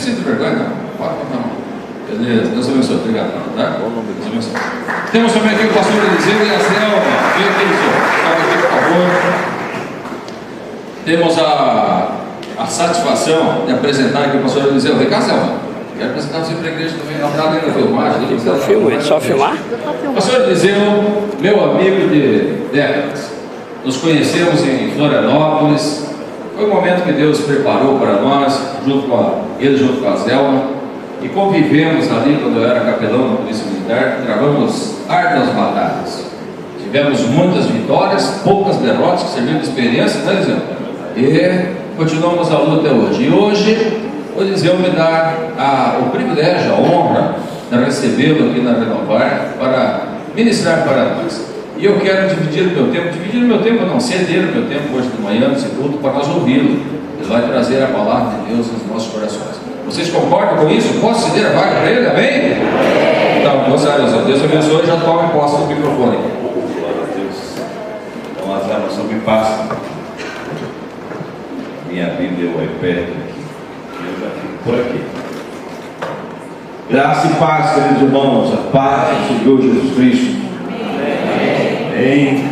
sinta vergonha, não. Pode botar a mão. Beleza, Deus abençoe. Obrigado, tá? Deus abençoe. Temos também aqui o pastor Eliseu e a Selma. Vem aqui, senhor. Salve aqui, por favor. Temos a satisfação de apresentar aqui o pastor Eliseu. Vem cá, Selma. Quero apresentar você para a igreja também. Não está ali na filmagem. Só filmar? Pastor Eliseu, meu amigo de décadas. Nos conhecemos em Florianópolis. Foi um momento que Deus preparou para nós, junto com a Zelma. E convivemos ali quando eu era capelão da Polícia Militar, travamos árduas batalhas. Tivemos muitas vitórias, poucas derrotas, que serviram de experiência, né, Eliseu? E continuamos a luta até hoje. E hoje, o Eliseu me dá o privilégio, a honra de recebê-lo aqui na Renovar para ministrar para nós. E eu quero dividir o meu tempo não, ceder o meu tempo hoje de manhã, nesse culto, para nós ouvi-lo. Ele vai trazer a palavra de Deus nos nossos corações. Vocês concordam com isso? Posso ceder a vaga para ele? Amém? Então, Deus abençoe e já tome posse do microfone. Glória a Deus. Então, as armas só me passam. Minha Bíblia, o iPad aqui. Eu já fico por aqui. Graça e paz, queridos irmãos. A paz do Senhor Jesus Cristo. Amém.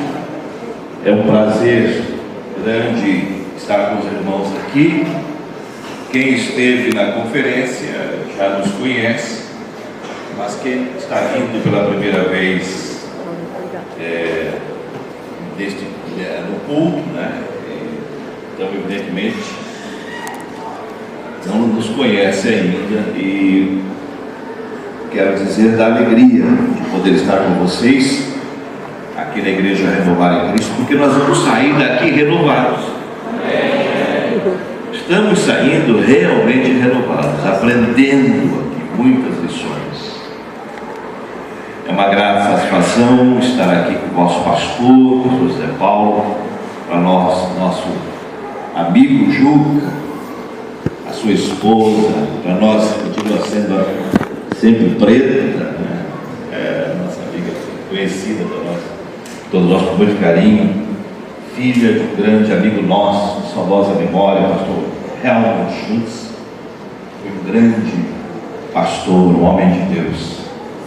É um prazer grande estar com os irmãos aqui. Quem esteve na conferência já nos conhece, mas quem está vindo pela primeira vez no culto, né? Então, evidentemente, não nos conhece ainda, e quero dizer da alegria de poder estar com vocês aqui na Igreja Renovar em Cristo, porque nós vamos sair daqui renovados. Estamos saindo realmente renovados, aprendendo aqui muitas lições. É uma grande satisfação estar aqui com o nosso pastor, José Paulo, para nós, nosso amigo Juca, a sua esposa, para nós continua sendo sempre preta, né? Nossa amiga conhecida para nós, todos nós com muito carinho, filha de um grande amigo nosso, de saudosa memória, pastor Helmut Schultz. Foi um grande pastor, um homem de Deus,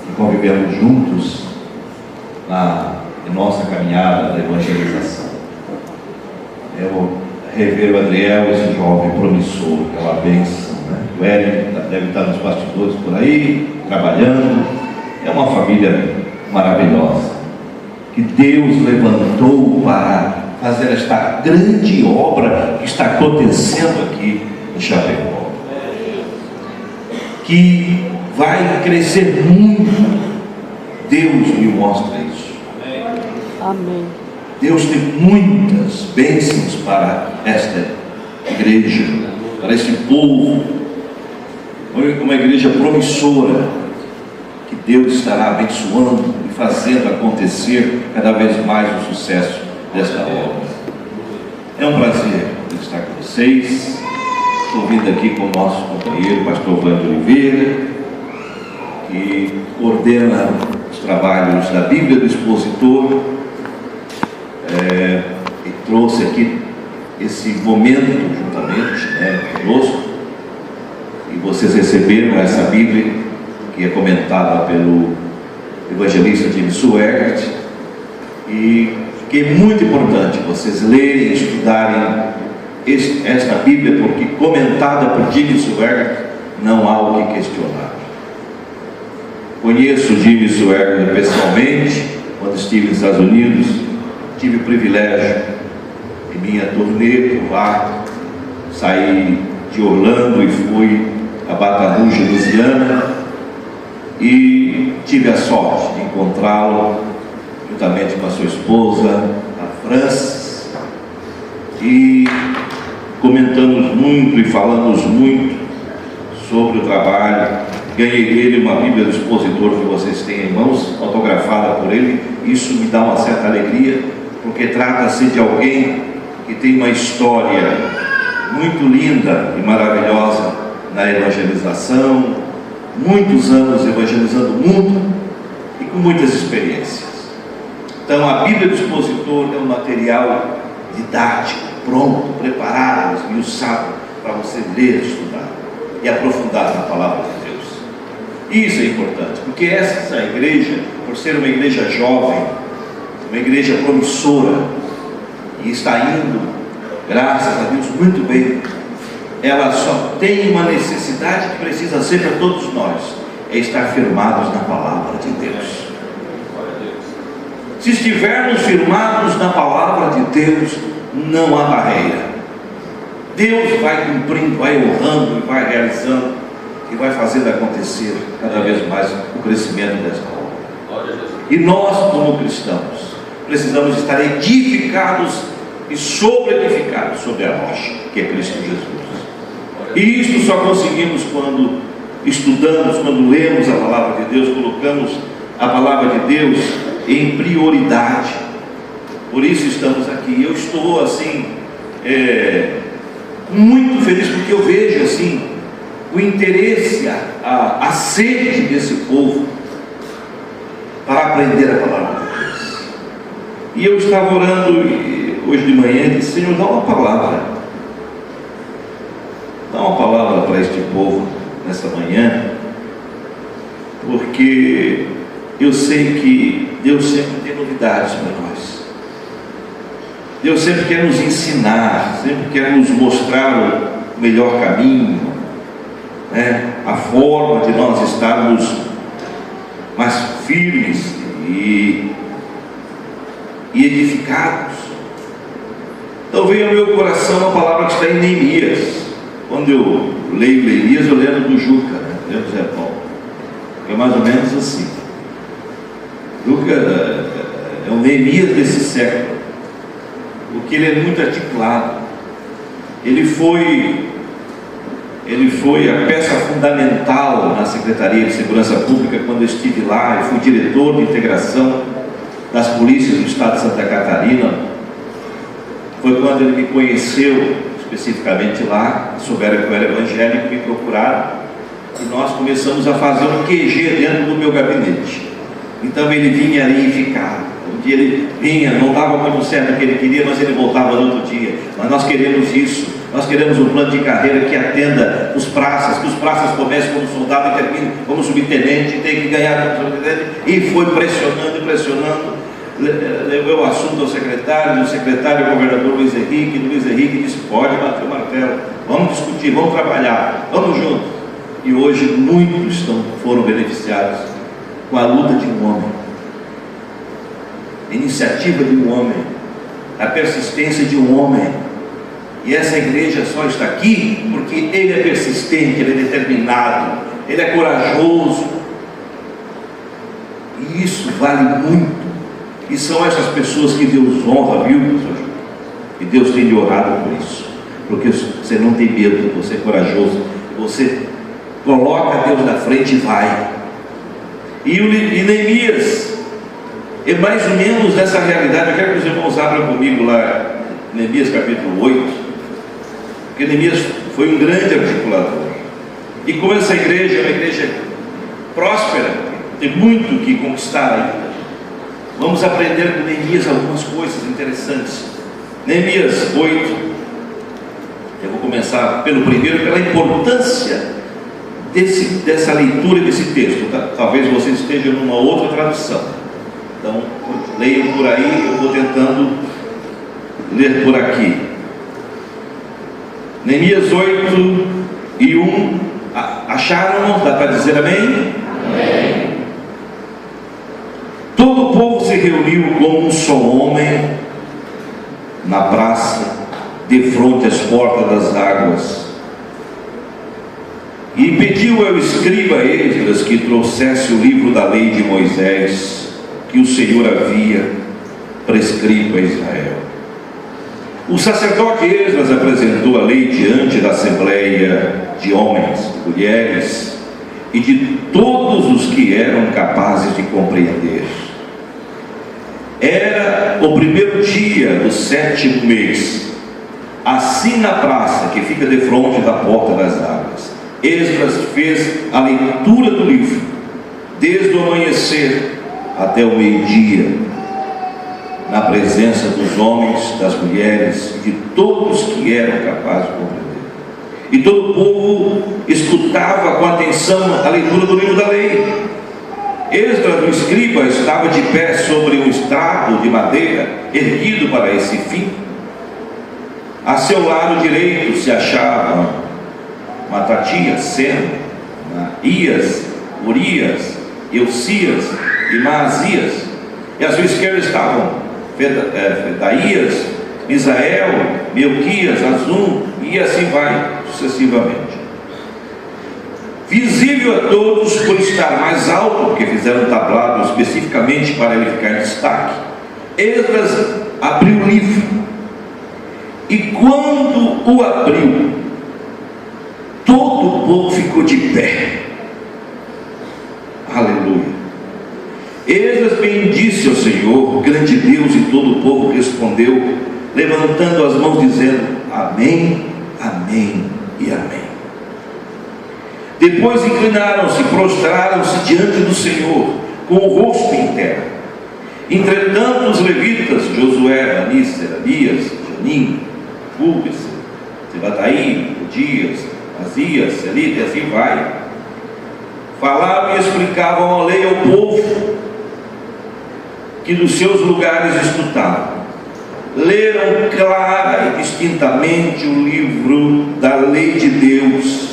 e convivemos juntos em nossa caminhada da evangelização. Eu rever o Adriel, esse jovem promissor, aquela bênção, né? O Eric deve estar nos bastidores por aí, trabalhando. É uma família maravilhosa, que Deus levantou para fazer esta grande obra que está acontecendo aqui em Chapecó, que vai crescer muito. Deus me mostra isso. Amém. Deus tem muitas bênçãos para esta igreja, para este povo. Uma igreja promissora, que Deus estará abençoando e fazendo acontecer cada vez mais o sucesso desta obra. É um prazer estar com vocês. Estou vindo aqui com o nosso companheiro, pastor Wander Oliveira, que coordena os trabalhos da Bíblia do Expositor, e trouxe aqui esse momento juntamente, né, conosco. E vocês receberam essa Bíblia, que é comentada pelo evangelista Jimmy Swaggart, e que é muito importante vocês lerem, estudarem esta Bíblia, porque comentada por Jimmy Swaggart não há o que questionar. Conheço Jimmy Swaggart pessoalmente. Quando estive nos Estados Unidos, tive o privilégio em minha turnê por lá, saí de Orlando e fui a Baton Rouge, Louisiana, e tive a sorte de encontrá-lo juntamente com a sua esposa, a Frances, e comentamos muito e falamos muito sobre o trabalho. Ganhei dele uma Bíblia do Expositor que vocês têm em mãos, autografada por ele. Isso me dá uma certa alegria, porque trata-se de alguém que tem uma história muito linda e maravilhosa na evangelização, muitos anos evangelizando o mundo e com muitas experiências. Então, a Bíblia do Expositor é um material didático, pronto, preparado, esmiuçado, para você ler e estudar. e aprofundado na palavra de Deus. Isso é importante, porque essa igreja, por ser uma igreja jovem, uma igreja promissora, e está indo, graças a Deus, muito bem, ela só tem uma necessidade que precisa ser para todos nós, é estar firmados na palavra de Deus. Se estivermos firmados na palavra de Deus, não há barreira. Deus vai cumprindo, vai honrando e vai realizando e vai fazendo acontecer cada vez mais o crescimento desta obra. E nós, como cristãos, precisamos estar edificados e sobre-edificados sobre a rocha, que é Cristo Jesus. E isto só conseguimos quando estudamos, quando lemos a palavra de Deus, colocamos a palavra de Deus em prioridade. Por isso estamos aqui. Eu estou assim muito feliz, porque eu vejo assim o interesse, a sede desse povo para aprender a palavra de Deus. E eu estava orando hoje de manhã e disse: Senhor, dá uma palavra para este povo nessa manhã, porque eu sei que Deus sempre tem novidades para nós. Deus sempre quer nos ensinar, sempre quer nos mostrar o melhor caminho, né? A forma de nós estarmos mais firmes e edificados. Então veio ao meu coração a palavra que está em Neemias. Quando eu leio Neemias, eu lembro do Juca, né? Lembro do Zé Paulo. É mais ou menos assim. Juca é o Neemias desse século, porque ele é muito articulado. Ele foi a peça fundamental na Secretaria de Segurança Pública quando eu estive lá. Eu fui diretor de integração das polícias do estado de Santa Catarina. Foi quando ele me conheceu especificamente lá, souberam que eu era evangélico, me procuraram e nós começamos a fazer um QG dentro do meu gabinete. Então ele vinha ali e ficava. Um dia ele vinha, não estava muito certo o que ele queria, mas ele voltava no outro dia. Mas nós queremos isso, nós queremos um plano de carreira que atenda os praças, que os praças comecem como soldado e terminem como subtenente, tem que ganhar como subtenente. E foi pressionando. Levou o assunto ao secretário, o secretário ao governador Luiz Henrique disse: pode bater o martelo, vamos discutir, vamos trabalhar, vamos juntos. E hoje muitos foram beneficiados com a luta de um homem, a iniciativa de um homem, a persistência de um homem. E essa igreja só está aqui porque ele é persistente, ele é determinado, ele é corajoso, e isso vale muito. E são essas pessoas que Deus honra, viu, pastor? E Deus tem lhe honrado por isso, porque você não tem medo, você é corajoso, você coloca Deus na frente e vai. E Neemias é mais ou menos dessa realidade. Eu quero que os irmãos abram comigo lá, Neemias capítulo 8, porque Neemias foi um grande articulador. E como essa igreja é uma igreja próspera, tem muito que conquistar ainda, vamos aprender com Neemias algumas coisas interessantes. Neemias 8, eu vou começar pelo primeiro, pela importância dessa leitura desse texto. Talvez você esteja numa outra tradução, então leiam por aí, eu vou tentando ler por aqui. Neemias 8 e 1, acharam? Dá para dizer amém? Amém. Todo o povo se reuniu como um só homem na praça, defronte às portas das águas, e pediu ao escriba Esdras que trouxesse o livro da lei de Moisés, que o Senhor havia prescrito a Israel. O sacerdote Esdras apresentou a lei diante da assembleia de homens, de mulheres e de todos os que eram capazes de compreender. Era o primeiro dia do 7º mês, assim na praça que fica defronte da porta das águas. Esdras fez a leitura do livro, desde o amanhecer até o meio-dia, na presença dos homens, das mulheres e de todos que eram capazes de compreender. e todo o povo escutava com atenção a leitura do livro da lei. Esdras, o escriba, estava de pé sobre um estrado de madeira erguido para esse fim. A seu lado direito se achavam Matatias, Sema, Ias, Urias, Eucias e Maasias, e à sua esquerda estavam Fedaías, Misael, Melquias, Azum, e assim vai sucessivamente. Visível a todos por estar mais alto, porque fizeram um tablado especificamente para ele ficar em destaque, Esdras abriu o livro, e quando o abriu, todo o povo ficou de pé. Aleluia. Esdras bendisse ao Senhor, grande Deus, e todo o povo respondeu, levantando as mãos, dizendo: amém, amém e amém. Depois inclinaram-se, prostraram-se diante do Senhor, com o rosto em terra. Entretanto, os levitas, Josué, Bani, Seranias, Janim, Púbis, Sebataí, Dias, Azias, Selita, e assim vai, falavam e explicavam a lei ao povo, que dos seus lugares escutavam. Leram clara e distintamente o livro da lei de Deus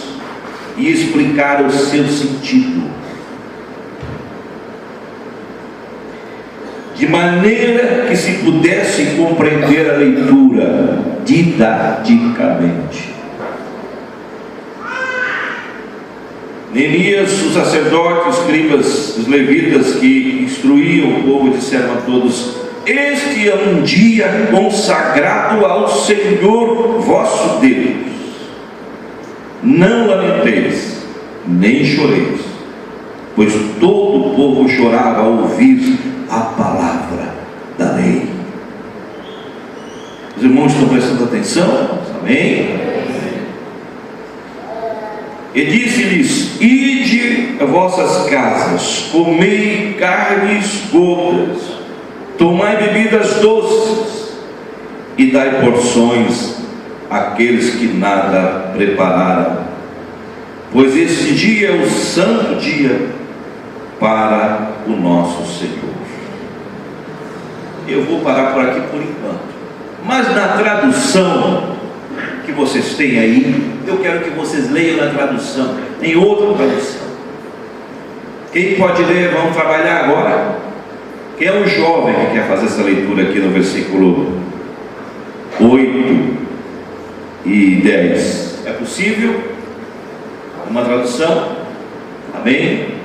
e explicaram o seu sentido, de maneira que se pudesse compreender a leitura didaticamente. Neemias, o sacerdote, os escribas, os levitas que instruíam o povo, disseram a todos: este é um dia consagrado ao Senhor vosso Deus. Não lamenteis, nem choreis, pois todo o povo chorava ao ouvir a palavra da lei. Os irmãos estão prestando atenção? Amém? E disse-lhes: ide a vossas casas, comei carnes gordas, tomai bebidas doces, e dai porções àqueles que nada prepararam, pois este dia é o santo dia para o nosso Senhor. Eu vou parar por aqui por enquanto, mas na tradução que vocês têm aí, eu quero que vocês leiam na tradução. Tem outra tradução. Quem pode ler? Vamos trabalhar agora. Quem é o jovem que quer fazer essa leitura aqui no versículo 8 e 10? É possível? Uma tradução? Amém?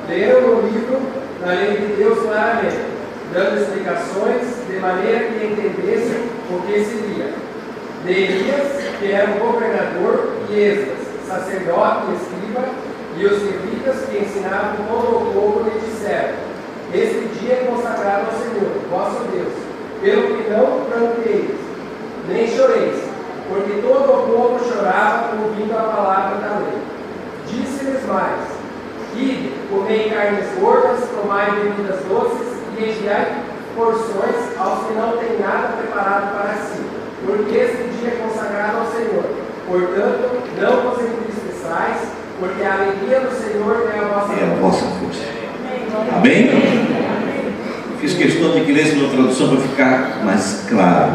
Leram o livro da lei de Deus claramente, dando explicações de maneira que entendessem o que se lia. Neemias, que era o governador, e Esdras, sacerdote e escriba, e os levitas que ensinavam todo o povo, lhe disseram: este dia é consagrado ao Senhor, vosso Deus, pelo que não pranteis, nem choreis, porque todo o povo chorava ouvindo a palavra da lei. Disse-lhes mais: ide, comei carnes gordas, tomai bebidas doces, e enviai porções aos que não têm nada preparado para si, porque este dia é consagrado ao Senhor. Portanto, não vos entristeçais, porque a alegria do Senhor é a vossa força. É a vossa força. Amém? Fiz questão de que lesse uma tradução para ficar mais claro.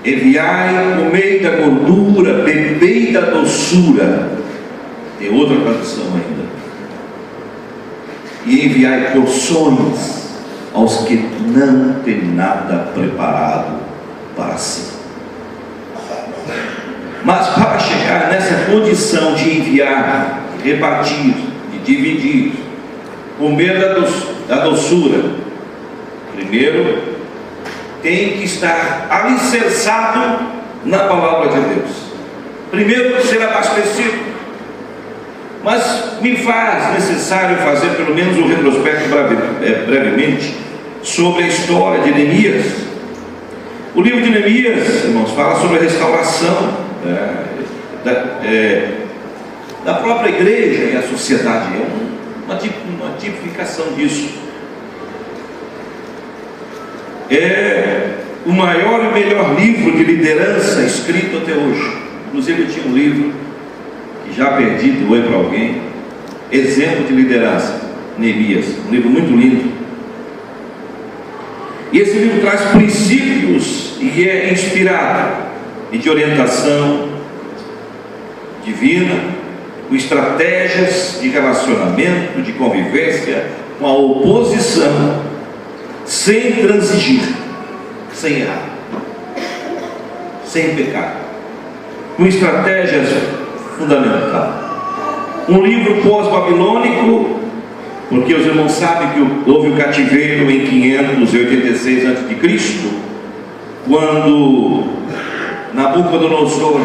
Enviai, comei da gordura, bebei da doçura. Tem outra tradução ainda. E enviai porções aos que não têm nada preparado para si. Mas para chegar nessa condição de enviar, de repartir, de dividir, comer da doçura, primeiro tem que estar alicerçado na palavra de Deus. Primeiro ser abastecido. Mas me faz necessário fazer pelo menos um retrospecto brevemente sobre a história de Neemias. O livro de Neemias, irmãos, fala sobre a restauração da própria igreja e a sociedade. É uma tipificação disso. É o maior e melhor livro de liderança escrito até hoje. Inclusive eu tinha um livro que já perdi, doei para alguém, Exemplo de Liderança, Neemias, um livro muito lindo. E esse livro traz princípios e é inspirado e de orientação divina, com estratégias de relacionamento, de convivência, com a oposição, sem transigir, sem errar, sem pecar, com estratégias fundamentais. Um livro pós-babilônico, porque os irmãos sabem que houve o cativeiro em 586 a.C., quando Nabucodonosor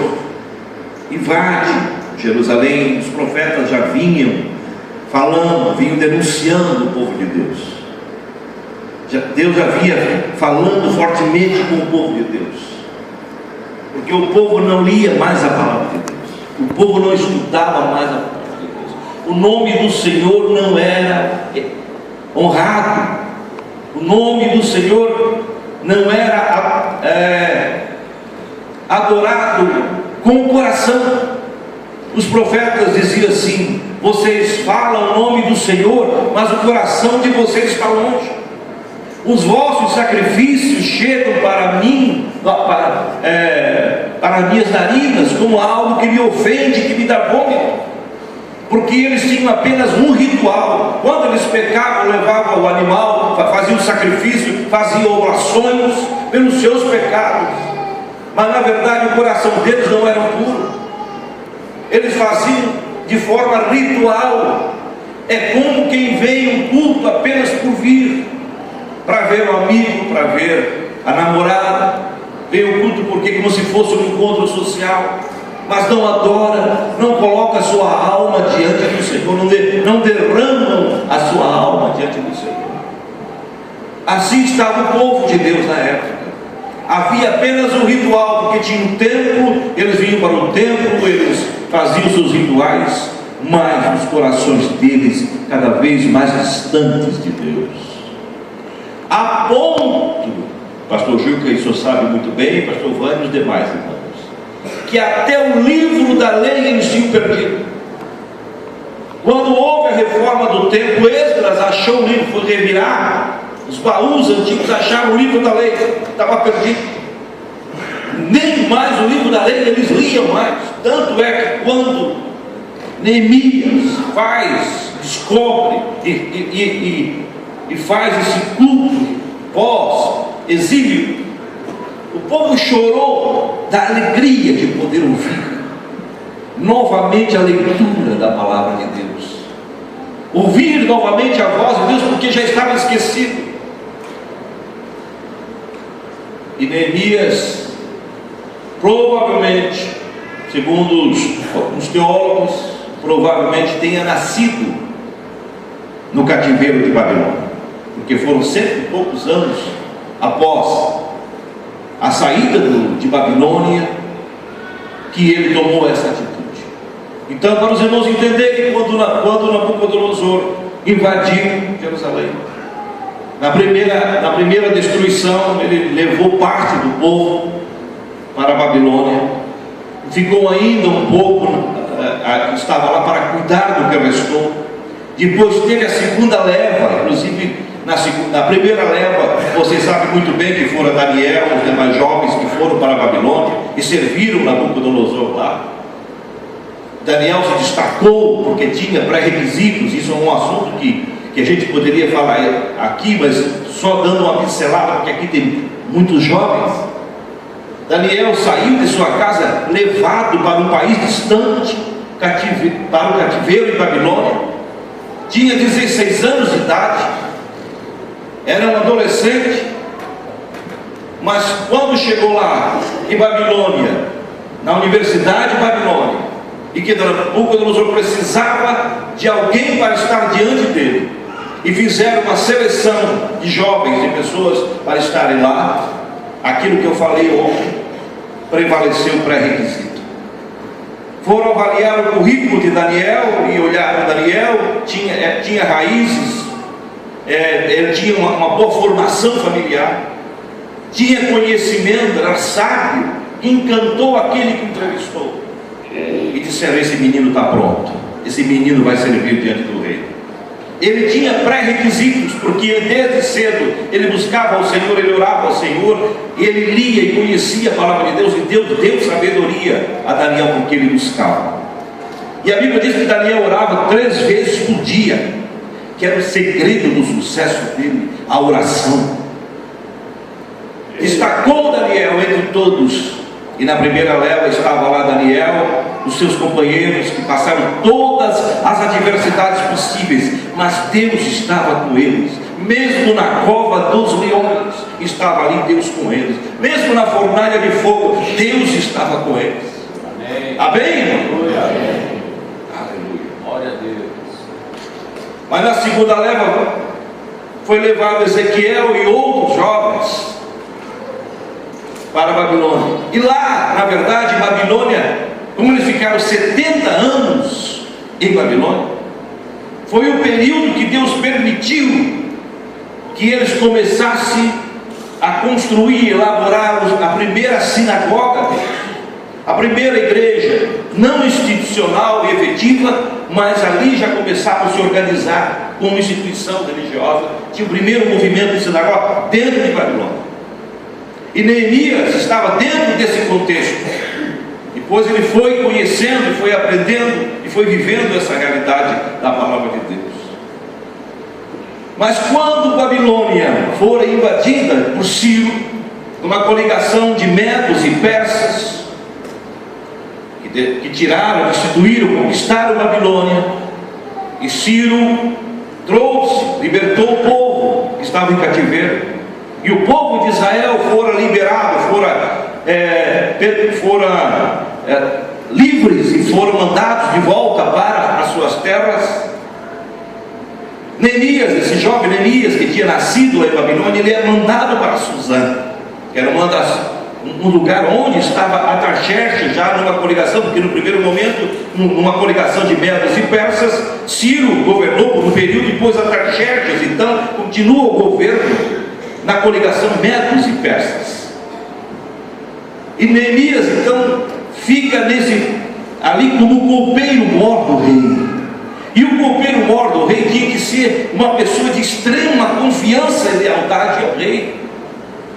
invade Jerusalém. Os profetas já vinham falando, vinham denunciando o povo de Deus. Deus já vinha falando fortemente com o povo de Deus, porque o povo não lia mais a palavra de Deus, o povo não estudava mais a palavra de Deus, o nome do Senhor não era honrado, o nome do Senhor não era adorado com o coração. Os profetas diziam assim: vocês falam o nome do Senhor, mas o coração de vocês está longe. Os vossos sacrifícios chegam para mim, para minhas narinas, como algo que me ofende, que me dá vômito, porque eles tinham apenas um ritual. Quando eles pecavam, levavam o animal, faziam o sacrifício, faziam orações pelos seus pecados, mas na verdade o coração deles não era puro. Eles faziam de forma ritual. É como quem vem um culto apenas por vir, para ver o amigo, para ver a namorada, vem o culto porque como se fosse um encontro social, mas não adora, não coloca a sua alma diante do Senhor, não derramam a sua alma diante do Senhor. Assim estava o povo de Deus na época. Havia apenas um ritual, porque tinha um templo, eles vinham para o templo, eles faziam seus rituais, mas os corações deles cada vez mais distantes de Deus, a ponto, pastor Gil, que isso sabe muito bem, pastor Vânia e os demais irmãos, que até o livro da lei eles tinham perdido. Quando houve a reforma do templo, Esdras achou o livro, foi revirar, os baús antigos acharam o livro da lei, estava perdido. Nem mais o livro da lei eles liam mais. Tanto é que quando Neemias descobre e faz esse culto pós-exílio, o povo chorou da alegria de poder ouvir novamente a leitura da palavra de Deus, ouvir novamente a voz de Deus, porque já estava esquecido. E Neemias, provavelmente, segundo os teólogos, provavelmente tenha nascido no cativeiro de Babilônia, porque foram 100 e poucos anos após a saída de Babilônia que ele tomou essa atitude. Então, para os irmãos entenderem, quando Nabucodonosor invadiu Jerusalém, na primeira destruição, ele levou parte do povo para a Babilônia, ficou ainda um pouco, estava lá para cuidar do que restou. Depois teve a segunda leva, inclusive na primeira leva, vocês sabem muito bem que foram Daniel, os demais jovens que foram para a Babilônia e serviram Nabucodonosor lá. Daniel se destacou porque tinha pré-requisitos. Isso é um assunto que a gente poderia falar aqui, mas só dando uma pincelada, porque aqui tem muitos jovens. Daniel saiu de sua casa levado para um país distante, para o cativeiro em Babilônia. Tinha 16 anos de idade, era um adolescente, mas quando chegou lá em Babilônia, na Universidade de Babilônia, e que Nabucodonosor precisava de alguém para estar diante dele, e fizeram uma seleção de jovens, de pessoas para estarem lá, aquilo que eu falei ontem, prevaleceu o pré-requisito. foram avaliar o currículo de Daniel e olharam Daniel, tinha raízes, ele tinha uma boa formação familiar, tinha conhecimento, era sábio, encantou aquele que entrevistou. E disseram: esse menino está pronto, esse menino vai servir diante do rei. Ele tinha pré-requisitos, porque ele, desde cedo, ele buscava ao Senhor, ele orava ao Senhor, ele lia e conhecia a palavra de Deus, e Deus deu sabedoria a Daniel porque ele buscava. E a Bíblia diz que Daniel orava 3 vezes por dia, que era o segredo do sucesso dele, a oração. Destacou Daniel entre todos, e na primeira leva estava lá Daniel, os seus companheiros que passaram todas as adversidades possíveis, mas Deus estava com eles. Mesmo na cova dos leões, estava ali Deus com eles. Mesmo na fornalha de fogo, Deus estava com eles. Amém. Amém, irmão? Aleluia. Aleluia. Glória a Deus. Mas na segunda leva foi levado Ezequiel e outros jovens para a Babilônia. E lá, na verdade, Babilônia, como eles ficaram 70 anos em Babilônia, foi o período que Deus permitiu que eles começassem a construir e elaborar a primeira sinagoga, a primeira igreja, não institucional e efetiva, mas ali já começavam a se organizar como instituição religiosa. Tinha o primeiro movimento de sinagoga dentro de Babilônia. E Neemias estava dentro desse contexto. Depois ele foi conhecendo, e foi aprendendo, e foi vivendo essa realidade da palavra de Deus. Mas quando Babilônia fora invadida por Ciro, uma coligação de medos e persas, que tiraram, destituíram, conquistaram Babilônia, e Ciro trouxe, libertou o povo que estava em cativeiro, e o povo de Israel fora liberado, fora livres e foram mandados de volta para as suas terras. Neemias, esse jovem Neemias que tinha nascido lá em Babilônia, ele é mandado para Suzã, que era um lugar onde estava Artaxerxes, já numa coligação, porque no primeiro momento, numa coligação de medos e persas, Ciro governou por um período, depois Artaxerxes, então continua o governo na coligação medos e persas. E Neemias então fica ali como copeiro-mor do rei. E o copeiro-mor do rei tinha que ser uma pessoa de extrema confiança e lealdade ao rei,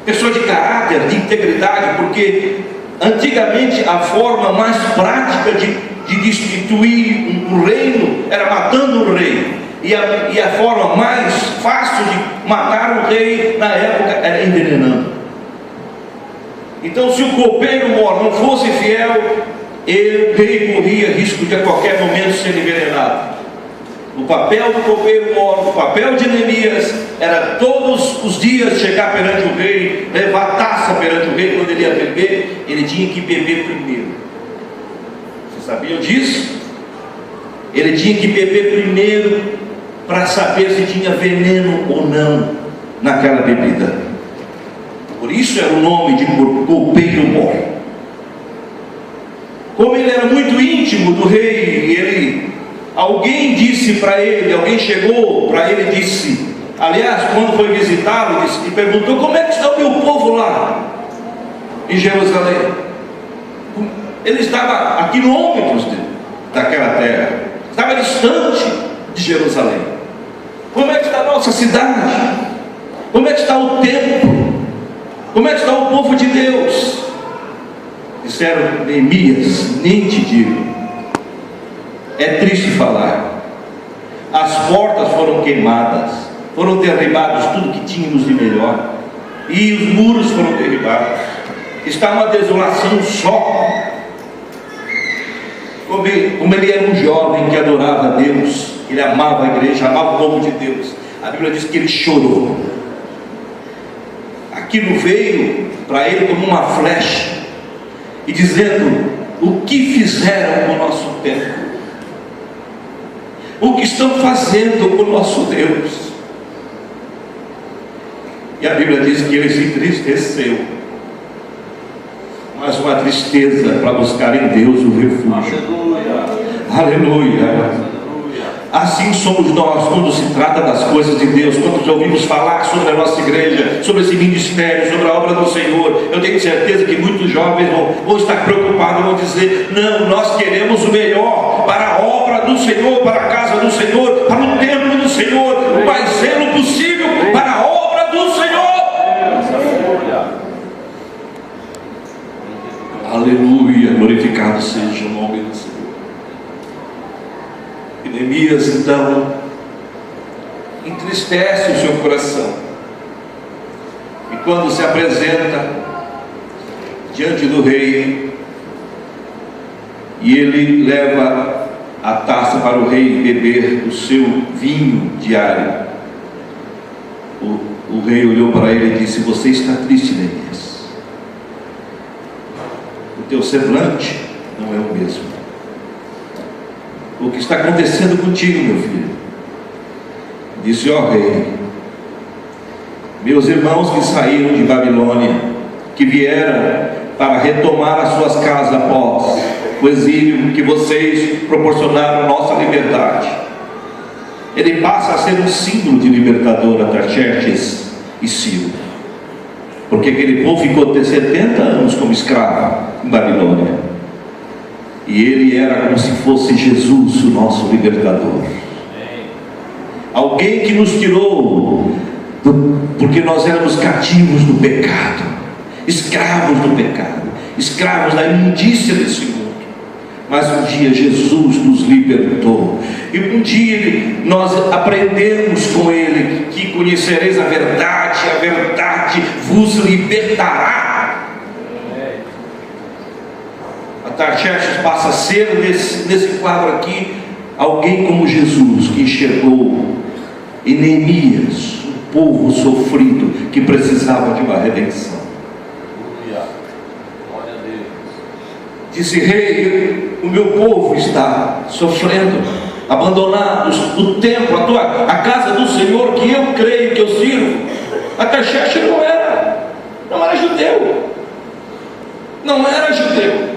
pessoa de caráter, de integridade, porque antigamente a forma mais prática de destituir um reino era matando o rei. E a forma mais fácil de matar o rei na época era envenenando. Então, se o copeiro-mor não fosse fiel, o rei corria risco de a qualquer momento ser envenenado. O papel do copeiro-mor, o papel de Neemias, era todos os dias chegar perante o rei, levar taça perante o rei. Quando ele ia beber, ele tinha que beber primeiro. Vocês sabiam disso? Ele tinha que beber primeiro para saber se tinha veneno ou não naquela bebida. Por isso era o nome de copeiro-mor. Como ele era muito íntimo do rei, alguém disse para ele, alguém chegou para ele e disse, aliás, quando foi visitá-lo, e perguntou: como é que está o meu povo lá em Jerusalém? Ele estava a quilômetros daquela terra, estava distante de Jerusalém. Como é que está a nossa cidade? Como é que está o templo? Como é que está o povo de Deus? Disseram: Neemias, nem te digo. É triste falar. As portas foram queimadas, foram derribados tudo que tínhamos de melhor, e os muros foram derribados. Está uma desolação só. Como ele era um jovem que adorava a Deus, ele amava a igreja, amava o povo de Deus. A Bíblia diz que ele chorou. Aquilo veio para ele como uma flecha, e dizendo: o que fizeram com o nosso templo? O que estão fazendo com o nosso Deus? E a Bíblia diz que ele se entristeceu, mas mas com a tristeza, para buscar em Deus o refúgio. Aleluia. Assim somos nós quando se trata das coisas de Deus, quando ouvimos falar sobre a nossa igreja, sobre esse ministério, sobre a obra do Senhor. Eu tenho certeza que muitos jovens vão estar preocupados, vão dizer: não, nós queremos o melhor para a obra do Senhor, para a casa do Senhor, para o templo do Senhor, o mais zelo possível para a obra do Senhor. Aleluia, glorificado seja o nome do Senhor. E Neemias então entristece o seu coração, e quando se apresenta diante do rei, e ele leva a taça para o rei beber o seu vinho diário, o rei olhou para ele e disse: você está triste, Neemias, o teu semblante não é o mesmo. O que está acontecendo contigo, meu filho? Disse: ó rei, meus irmãos que saíram de Babilônia, que vieram para retomar as suas casas após o exílio que vocês proporcionaram nossa liberdade, ele passa a ser um símbolo de libertador a Artaxerxes e Ciro, porque aquele povo ficou até 70 anos como escravo em Babilônia, e ele era como se fosse Jesus, o nosso libertador. Alguém que nos tirou porque nós éramos cativos do pecado, escravos do pecado, escravos da imundícia desse mundo. Mas um dia Jesus nos libertou, e um dia nós aprendemos com Ele que conhecereis a verdade vos libertará. Artaxerxes passa a ser, nesse quadro aqui, alguém como Jesus, que enxergou em Neemias um povo sofrido que precisava de uma redenção. Disse: rei, o meu povo está sofrendo, abandonados do templo, a casa do Senhor que eu creio, que eu sirvo. Artaxerxes não era judeu, não era judeu,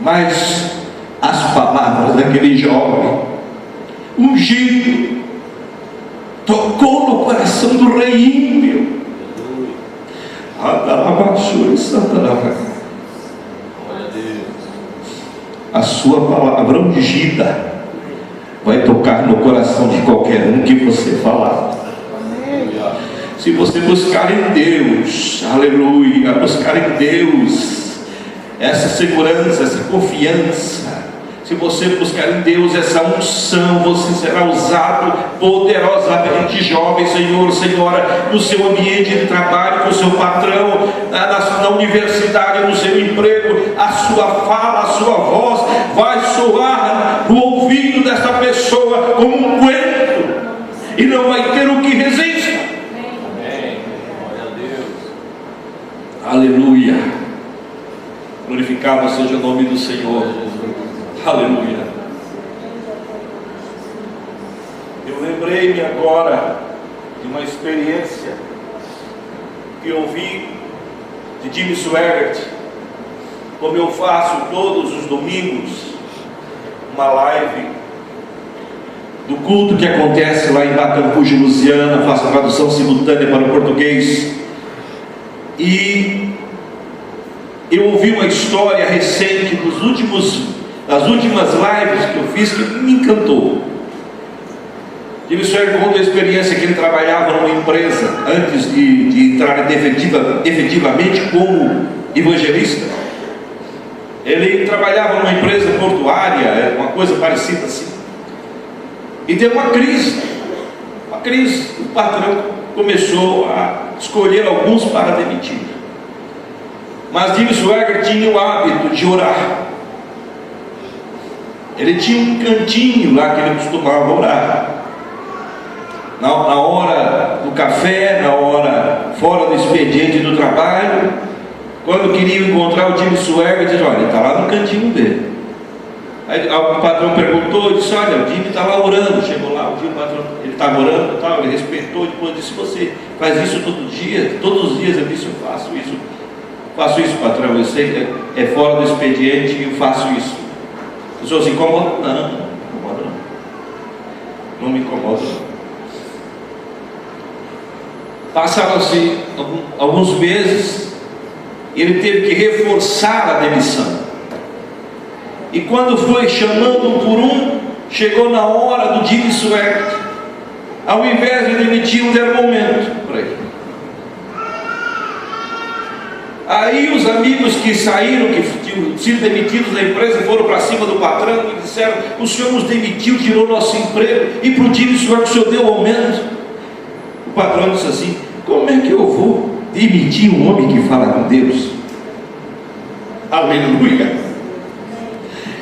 mas as palavras daquele jovem ungido tocou no coração do rei ímpio. A sua palavra ungida vai tocar no coração de qualquer um que você falar. Se você buscar em Deus, aleluia, buscar em Deus essa segurança, essa confiança, se você buscar em Deus essa unção, você será usado poderosamente, jovem, senhor, senhora, no seu ambiente de trabalho, com o seu patrão, na universidade, no seu emprego. A sua fala, a sua voz vai soar no ouvido dessa pessoa como um cuento, e não vai ter o que resista. Amém. Glória a Deus. Aleluia. Glorificado seja o nome do Senhor. Aleluia. Eu lembrei-me agora de uma experiência que eu vi de Jimmy Swaggart, como eu faço todos os domingos uma live do culto que acontece lá em Bacampuja, Lusiana. Faço a tradução simultânea para o português, e eu ouvi uma história recente das últimas lives que eu fiz, que me encantou. Jimmy Swaggart conta a experiência que ele trabalhava numa empresa antes de entrar efetivamente como evangelista. Ele trabalhava numa empresa portuária, uma coisa parecida assim, e deu uma crise. O patrão começou a escolher alguns para demitir, mas Jimmy Swaggart tinha o hábito de orar. Ele tinha um cantinho lá que ele costumava orar, na hora do café, na hora fora do expediente do trabalho. Quando queriam encontrar o Jimmy Swaggart, disse: olha, ele está lá no cantinho dele. Aí o patrão perguntou, disse: olha, o Jimmy está lá orando. Chegou lá, o patrão, ele estava orando, tal, ele respeitou, depois disse: você faz isso todo dia? Todos os dias? Ele disse: eu faço isso Faço isso, patrão, eu sei que é fora do expediente e eu faço isso. O senhor se incomoda? Não, não me incomoda não. Não me incomoda não. Passaram-se alguns meses, ele teve que reforçar a demissão. E quando foi chamando um por um, chegou na hora do dia suerte. Ao invés de demitir, deram momento para ele. Aí os amigos que saíram, que tinham sido demitidos da empresa, foram para cima do patrão e disseram: o senhor nos demitiu, tirou nosso emprego, e para o dia suerte o senhor deu aumento. O patrão disse assim: como é que eu vou demitir um homem que fala com Deus? Aleluia!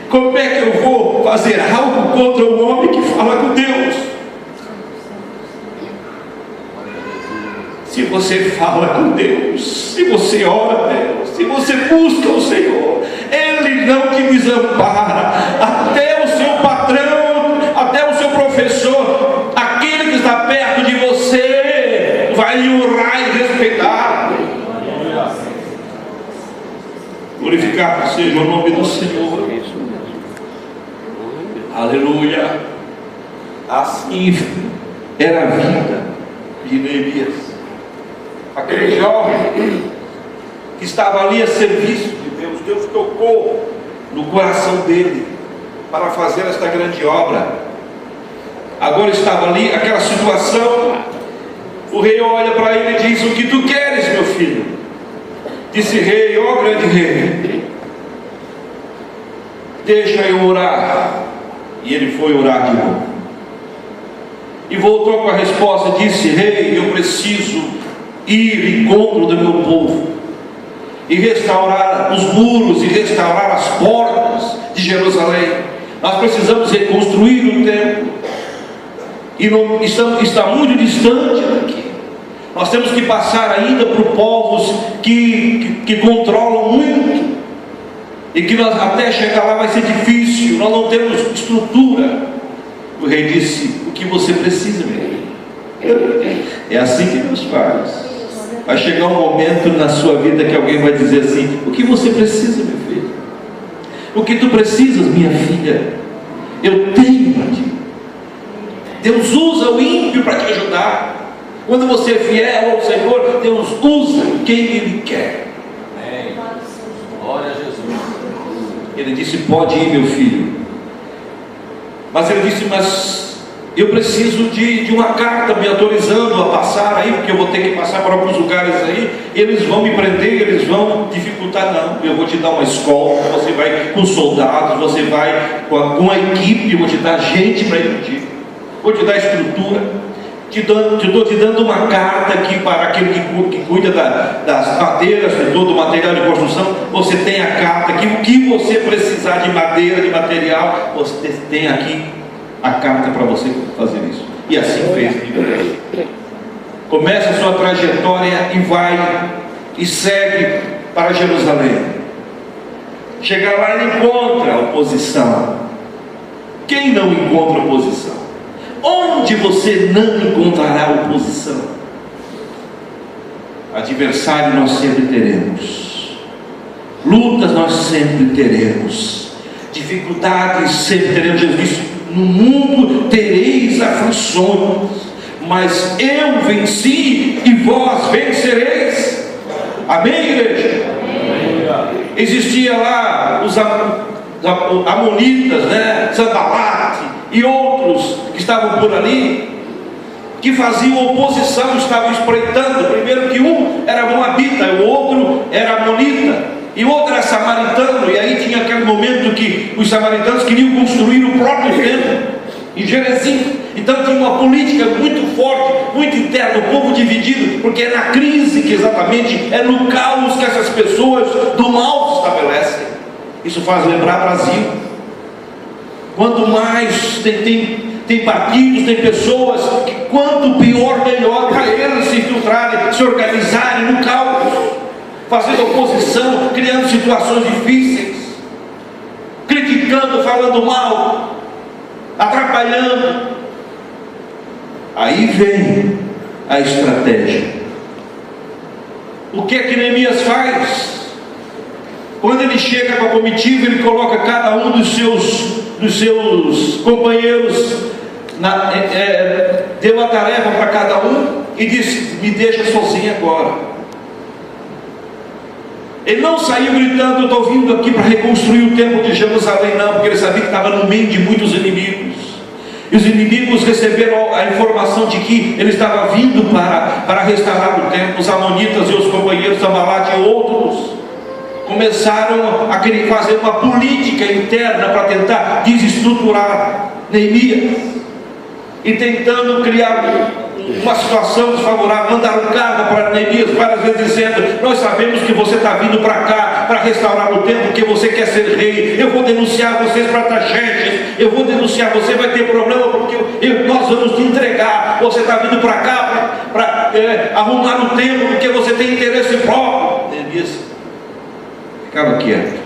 Como é que eu vou fazer algo contra um homem que fala com Deus? Se você fala com Deus, se você ora a Deus, se você busca o Senhor, Ele não te desampara. Até o seu patrão, até o seu professor, aquele que está perto de você, vai lhe honrar e respeitar. Glorificado seja o nome do Senhor. Aleluia. Assim era a vida de Neemias. Aquele jovem que estava ali a serviço de Deus, Deus tocou no coração dele para fazer esta grande obra. Agora estava ali, aquela situação. O rei olha para ele e diz: o que tu queres, meu filho? Disse o rei: ó grande rei, deixa eu orar. E ele foi orar de novo e voltou com a resposta. Disse: rei, eu preciso ir em encontro do meu povo e restaurar os muros e restaurar as portas de Jerusalém. Nós precisamos reconstruir o templo e não, está muito distante daqui. Nós temos que passar ainda por povos que controlam muito, e que nós, até chegar lá vai ser difícil, nós não temos estrutura. O rei disse: o que você precisa, meu rei? É assim que Deus faz. Vai chegar um momento na sua vida que alguém vai dizer assim: o que você precisa, meu filho? O que tu precisas, minha filha? Eu tenho para ti. Deus usa o ímpio para te ajudar. Quando você é fiel ao Senhor, Deus usa quem Ele quer. Amém. Glória a Jesus. Ele disse: pode ir, meu filho. Mas ele disse: mas eu preciso de uma carta me autorizando a passar aí, porque eu vou ter que passar para alguns lugares aí. Eles vão me prender, eles vão dificultar. Não, eu vou te dar uma escola, você vai com soldados, você vai com a equipe, eu vou te dar gente para ir contigo, vou te dar estrutura. Estou te dando uma carta aqui para aquele que cuida das madeiras, de todo o material de construção. Você tem a carta aqui, o que você precisar de madeira, de material, você tem aqui a carta para você fazer isso. E assim fez. Começa a sua trajetória e vai e segue para Jerusalém. Chega lá e encontra oposição. Quem não encontra oposição? Onde você não encontrará oposição? Adversário nós sempre teremos, lutas nós sempre teremos, dificuldades sempre teremos. Jesus disse: no mundo tereis aflições, mas eu venci e vós vencereis. Amém, igreja? Amém. Existia lá os amonitas, né? Sanbalate e outros que estavam por ali, que faziam oposição, estavam espreitando. Primeiro que um era moabita, o outro era amonita, e o outro era samaritano. E aí tinha aquele momento que os samaritanos queriam construir o próprio templo em Jerezim. Então tinha uma política muito forte, muito interna, o povo dividido, porque é na crise que exatamente, é no caos que essas pessoas do mal se estabelecem. Isso faz lembrar Brasil. Quanto mais tem partidos, tem pessoas que quanto pior, melhor para eles se infiltrarem, se organizarem no caos, fazendo oposição, criando situações difíceis, criticando, falando mal, atrapalhando. Aí vem a estratégia. O que é que Neemias faz? Quando ele chega com a comitiva, ele coloca cada um dos seus companheiros, deu a tarefa para cada um e disse: me deixa sozinho agora. Ele não saiu gritando: eu estou vindo aqui para reconstruir o templo de Jerusalém, não, porque ele sabia que estava no meio de muitos inimigos. E os inimigos receberam a informação de que ele estava vindo para restaurar o templo. Os amonitas e os companheiros Ambalat e outros começaram a querer fazer uma política interna para tentar desestruturar Neemias, e tentando criar uma situação desfavorável. Mandaram carta para Neemias várias vezes dizendo: nós sabemos que você está vindo para cá para restaurar o templo, porque você quer ser rei. Eu vou denunciar vocês para Taxete, eu vou denunciar, você vai ter problema, porque nós vamos te entregar. Você está vindo para cá para arrumar o templo, porque você tem interesse próprio. Neemias ficava quieto,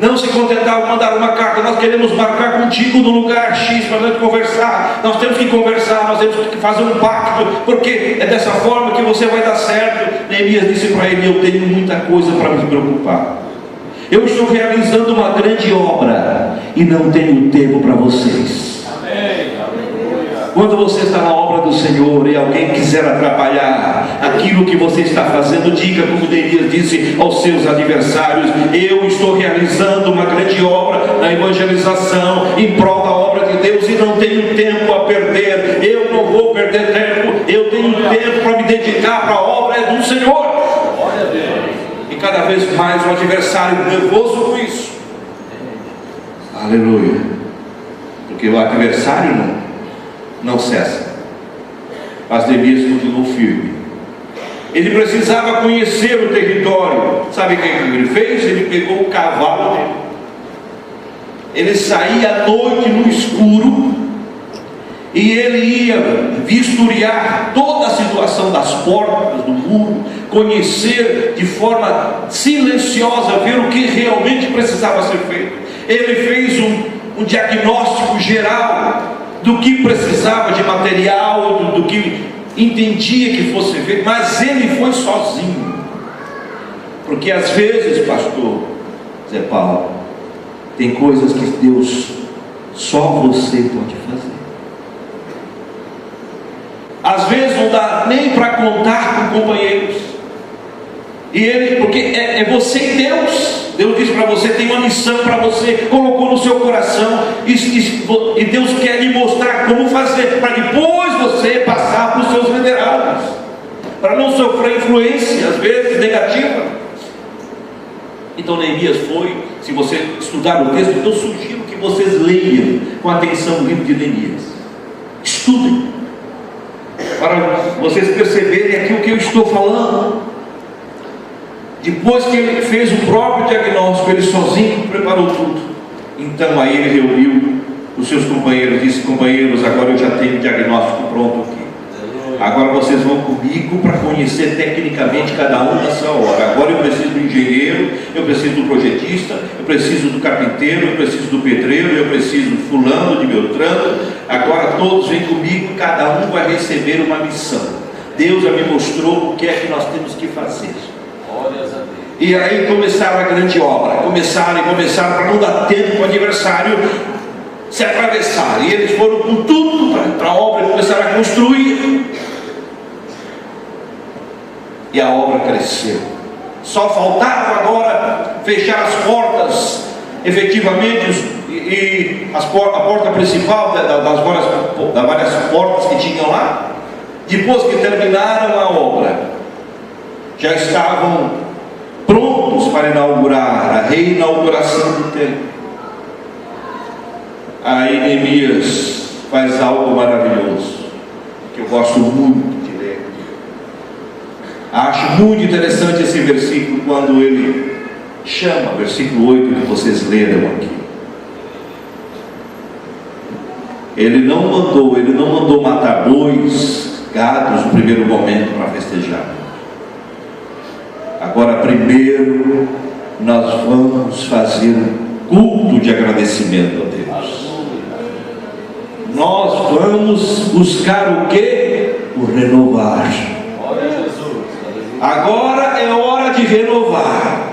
não se contentava, mandaram uma carta: nós queremos marcar contigo no lugar X para nós conversar. Nós temos que conversar, nós temos que fazer um pacto, porque é dessa forma que você vai dar certo. Neemias disse para ele: eu tenho muita coisa para me preocupar. Eu estou realizando uma grande obra e não tenho tempo para vocês. Amém. Quando você está na obra do Senhor e alguém quiser atrapalhar aquilo que você está fazendo, diga como Neemias disse aos seus adversários: eu estou realizando uma grande obra na evangelização, em prol da obra de Deus, e não tenho tempo a perder. Eu não vou perder tempo, eu tenho tempo para me dedicar para a obra do Senhor. E cada vez mais o adversário nervoso com isso. Aleluia. Porque o adversário não cessa, mas Neemias continuou firme. Ele precisava conhecer o território. Sabe o que ele fez? Ele pegou o cavalo dele, ele saía à noite no escuro e ele ia vistoriar toda a situação das portas, do muro, conhecer de forma silenciosa, ver o que realmente precisava ser feito. Ele fez um diagnóstico geral do que precisava de material, do que entendia que fosse feito, mas ele foi sozinho. Porque às vezes, pastor Zé Paulo, tem coisas que Deus, só você pode fazer. Às vezes não dá nem para contar com companheiros. Porque é você e Deus. Deus disse para você: tem uma missão para você, colocou no seu coração, e Deus quer lhe mostrar como fazer, para depois você passar para os seus liderados, para não sofrer influência, às vezes, negativa. Então Neemias foi, se você estudar o texto, eu sugiro que vocês leiam com atenção o livro de Neemias. Estudem, para vocês perceberem aqui o que eu estou falando. Depois que ele fez o próprio diagnóstico, ele sozinho preparou tudo. Então aí ele reuniu os seus companheiros, disse: companheiros, agora eu já tenho o diagnóstico pronto aqui. Agora vocês vão comigo para conhecer tecnicamente cada um na sua hora. Agora eu preciso do engenheiro, eu preciso do projetista, eu preciso do carpinteiro, eu preciso do pedreiro, eu preciso do fulano, de Beltrano. Agora todos vêm comigo, cada um vai receber uma missão. Deus já me mostrou o que é que nós temos que fazer. E aí começaram a grande obra. Começaram para não dar tempo para o adversário se atravessar. E eles foram com tudo para a obra e começaram a construir. E a obra cresceu. Só faltava agora fechar as portas, efetivamente, e a porta principal das várias portas que tinham lá. Depois que terminaram a obra, já estavam prontos para inaugurar a reinauguração do templo. Aí Neemias faz algo maravilhoso, que eu gosto muito de ler. Acho muito interessante esse versículo, quando ele chama, versículo 8 que vocês leram aqui. Ele não mandou matar bois, gados no primeiro momento para festejar. Agora primeiro nós vamos fazer um culto de agradecimento a Deus. Nós vamos buscar o quê? O renovar. Agora é hora de renovar.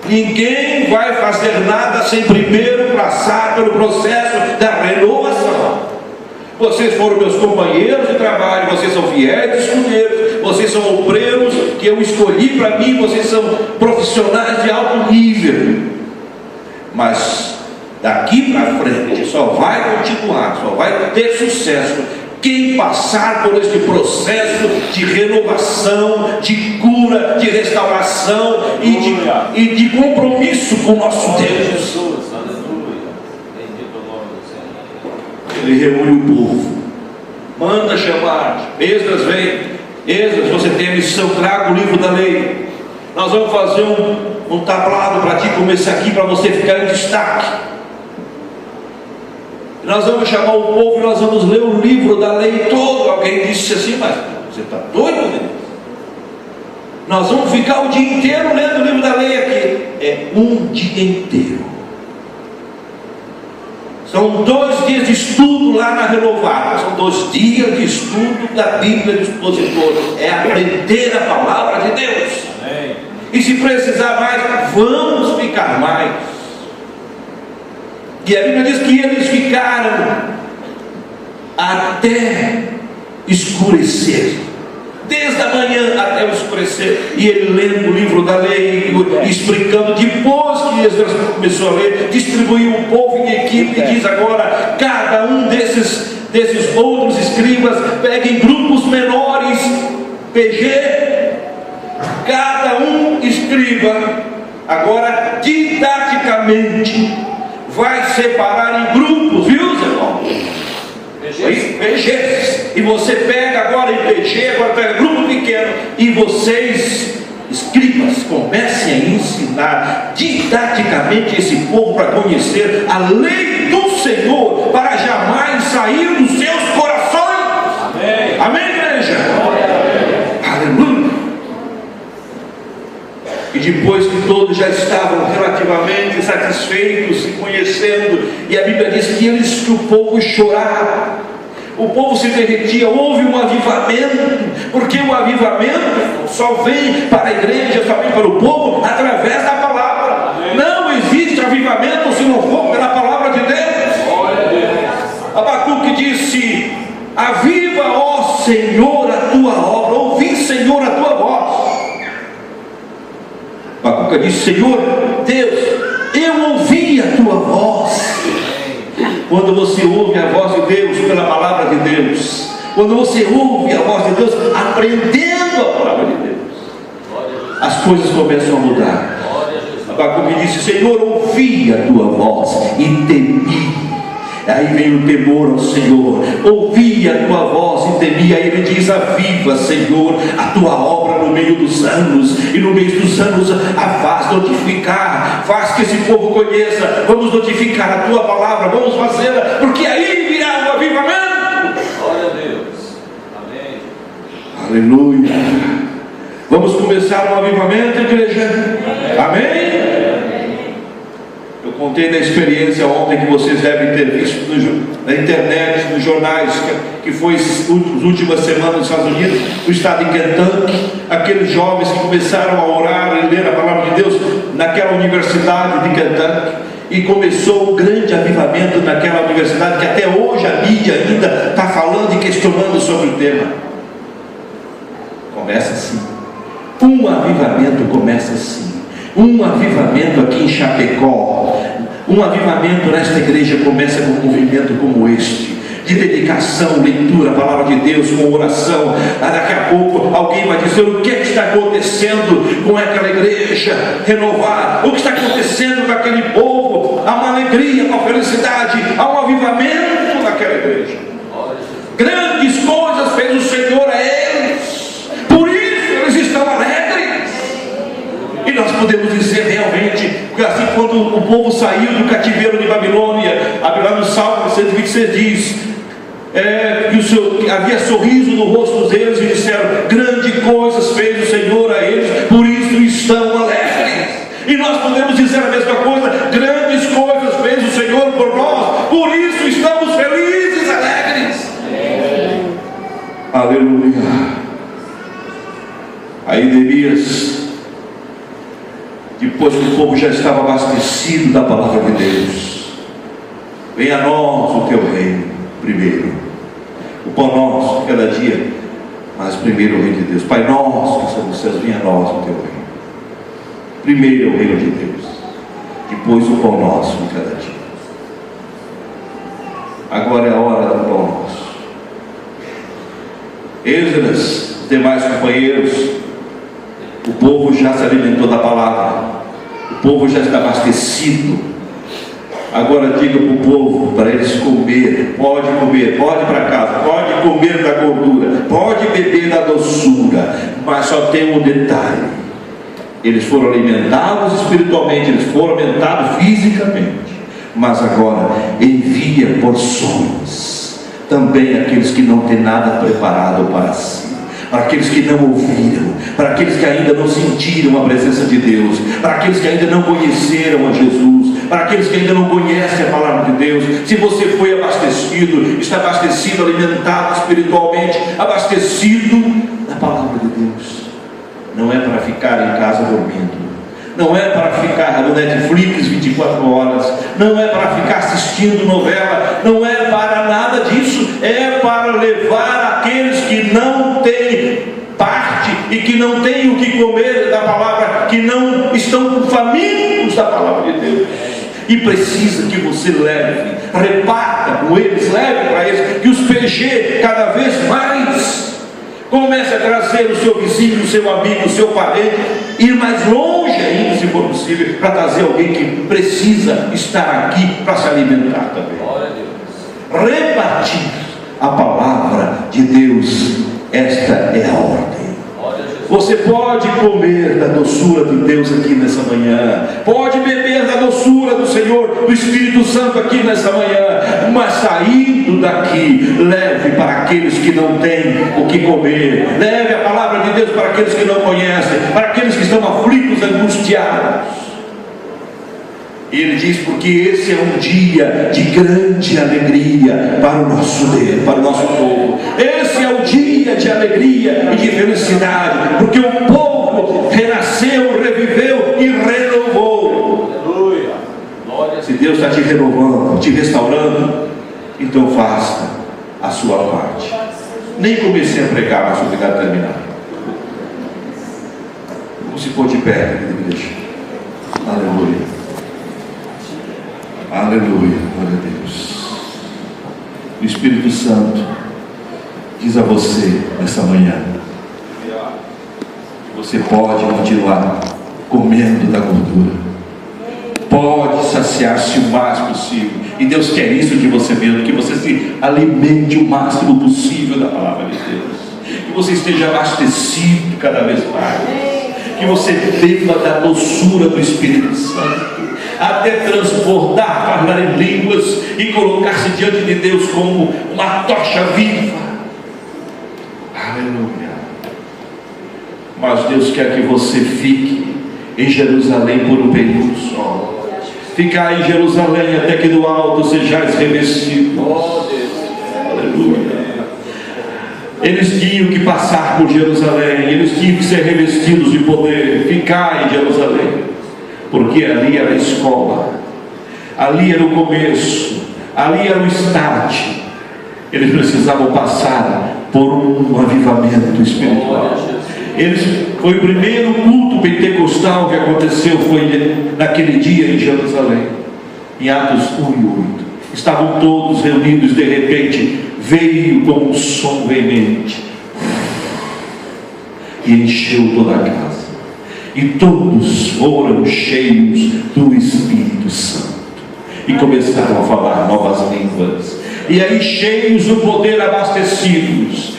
Ninguém vai fazer nada sem primeiro passar pelo processo da renovação. Vocês foram meus companheiros de trabalho, vocês são fiéis escudeiros, vocês são obreiros que eu escolhi para mim, vocês são profissionais de alto nível. Mas daqui para frente só vai continuar, só vai ter sucesso quem passar por este processo de renovação, de cura, de restauração e de compromisso com o nosso Deus. Ele reúne o povo, manda chamar. Esdras vem. Esdras, você tem a missão, traga o livro da lei. Nós vamos fazer um tablado para ti, como esse aqui, para você ficar em destaque. Nós vamos chamar o povo e nós vamos ler o livro da lei todo. Alguém disse assim, mas você está doido, né? Nós vamos ficar o dia inteiro lendo o livro da lei aqui. É um dia inteiro. São 2 dias de estudo lá na Renovada. São 2 dias de estudo da Bíblia do expositor. É aprender a palavra de Deus. Amém. E se precisar mais, vamos ficar mais. E a Bíblia diz que eles ficaram até escurecer, desde a manhã até o escurecer, e ele lendo o livro da lei, explicando. Depois que Esdras começou a ler, distribuiu o povo em equipe e diz agora: cada um desses outros escribas pega em grupos menores, PG, cada um escriba agora didaticamente vai separar em grupos, viu, Zé Paulo? PGs. E você pega agora em PG, agora pega grupo pequeno, e vocês, escribas, comecem a ensinar didaticamente esse povo para conhecer a lei do Senhor, para jamais sair dos seus corações. Amém, amém, igreja? Aleluia. E depois que todos já estavam relativamente satisfeitos e conhecendo, e a Bíblia diz que o povo chorava, o povo se derretia, houve um avivamento, porque o avivamento só vem para a igreja, só vem para o povo através da palavra. Amém. Não existe avivamento se não for pela palavra de Deus. Abacuque disse: aviva, ó Senhor, a tua obra, ouvi, Senhor, a tua voz. Abacuque disse: Senhor Deus, eu ouvi a tua voz. Quando você ouve a voz de Deus pela palavra de Deus, quando você ouve a voz de Deus aprendendo a palavra de Deus, as coisas começam a mudar. Abacuque disse: Senhor, ouvi a tua voz e temi. Aí vem o temor ao Senhor. Ouvi a tua voz e temi. Aí ele diz: aviva, Senhor, a tua obra no meio dos anos, e no meio dos anos a faz notificar, faz que esse povo conheça. Vamos notificar a tua palavra, vamos fazê-la, porque aí virá o avivamento. Glória a Deus. Amém. Aleluia. Vamos começar um avivamento, igreja. Amém. Eu contei da experiência ontem que vocês devem ter visto na internet, nos jornais, que foi as últimas semanas nos Estados Unidos, no estado de Kentucky, aqueles jovens que começaram a orar e ler a palavra de Deus naquela universidade de Kentucky, e começou um grande avivamento naquela universidade, que até hoje a mídia ainda está falando e questionando sobre o tema. Começa assim, um avivamento começa assim. Um avivamento aqui em Chapecó, um avivamento nesta igreja começa com um movimento como este, de dedicação, leitura, palavra de Deus, com oração. Daqui a pouco alguém vai dizer: o que está acontecendo com aquela igreja renovada? O que está acontecendo com aquele povo? Há uma alegria, uma felicidade, há um avivamento naquela igreja. Grandes coisas fez o Senhor a eles, por isso eles estão alegres. E nós podemos dizer realmente, assim, quando o povo saiu do cativeiro de Babilônia, lá no Salmo 126 diz que havia sorriso no rosto deles, e disseram: grande coisas fez o Senhor a eles, por isso estão alegres. E nós podemos dizer a mesma coisa: grandes coisas fez o Senhor por nós, por isso estamos felizes, alegres. Aleluia. Aí Neemias depois que o povo já estava abastecido da palavra de Deus: venha a nós o teu reino primeiro, o pão nosso cada dia, mas primeiro o reino de Deus. Pai nosso que estás nos céus, venha a nós o teu reino. Primeiro o reino de Deus, depois o pão nosso de cada dia. Agora é a hora do pão nosso. Esdras, os demais companheiros, o povo já se alimentou da palavra, o povo já está abastecido. Agora diga para o povo, para eles comer, pode ir para casa, pode comer da gordura, pode beber da doçura, mas só tem um detalhe: eles foram alimentados espiritualmente, eles foram alimentados fisicamente, mas agora envia porções também àqueles que não têm nada preparado para si, para aqueles que não ouviram, para aqueles que ainda não sentiram a presença de Deus, para aqueles que ainda não conheceram a Jesus, para aqueles que ainda não conhecem a palavra de Deus. Se você foi abastecido, está abastecido, alimentado espiritualmente, abastecido da palavra de Deus, não é para ficar em casa dormindo, não é para ficar no Netflix 24 horas, não é para ficar assistindo novela, não é para nada disso, é para levar aqueles que não têm parte e que não têm o que comer da palavra, que não estão famintos da palavra de Deus, e precisa que você leve, reparta com eles, leve para eles, que os PG cada vez mais comece a trazer o seu vizinho, o seu amigo, o seu parente, ir mais longe ainda, se for possível, para trazer alguém que precisa estar aqui para se alimentar também. Repartir a palavra de Deus, esta é a ordem. Você pode comer da doçura de Deus aqui nessa manhã, pode beber da doçura do Senhor, do Espírito Santo aqui nessa manhã, mas saindo daqui, leve para aqueles que não têm o que comer, leve a palavra de Deus para aqueles que não conhecem, para aqueles que estão aflitos, angustiados. E ele diz: porque esse é um dia de grande alegria para o nosso Deus, para o nosso povo. Esse é um dia de alegria e de felicidade, porque o povo renasceu, reviveu e renovou. Aleluia. Se Deus está te renovando, te restaurando, então faça a sua parte. Nem comecei a pregar, mas obrigado a terminar. Vamos se pôr de pé, querida igreja. Aleluia. Aleluia, glória a Deus. O Espírito Santo diz a você nessa manhã que você pode continuar comendo da gordura, pode saciar-se o máximo possível, e Deus quer isso de você mesmo, que você se alimente o máximo possível da palavra de Deus, que você esteja abastecido cada vez mais, que você beba da doçura do Espírito Santo, até transbordar, falar em línguas e colocar-se diante de Deus como uma tocha viva. Aleluia. Mas Deus quer que você fique em Jerusalém por um período só. Ficar em Jerusalém até que do alto sejais revestidos. Aleluia. Eles tinham que passar por Jerusalém, eles tinham que ser revestidos de poder, ficar em Jerusalém, porque ali era a escola, ali era o começo, ali era o start. Eles precisavam passar por um avivamento espiritual. Foi o primeiro culto pentecostal que aconteceu, foi naquele dia em Jerusalém, em Atos 1 e 8. Estavam todos reunidos, de repente veio como um som veemente e encheu toda a casa, e todos foram cheios do Espírito Santo e começaram a falar novas línguas. E aí, cheios do poder, abastecidos,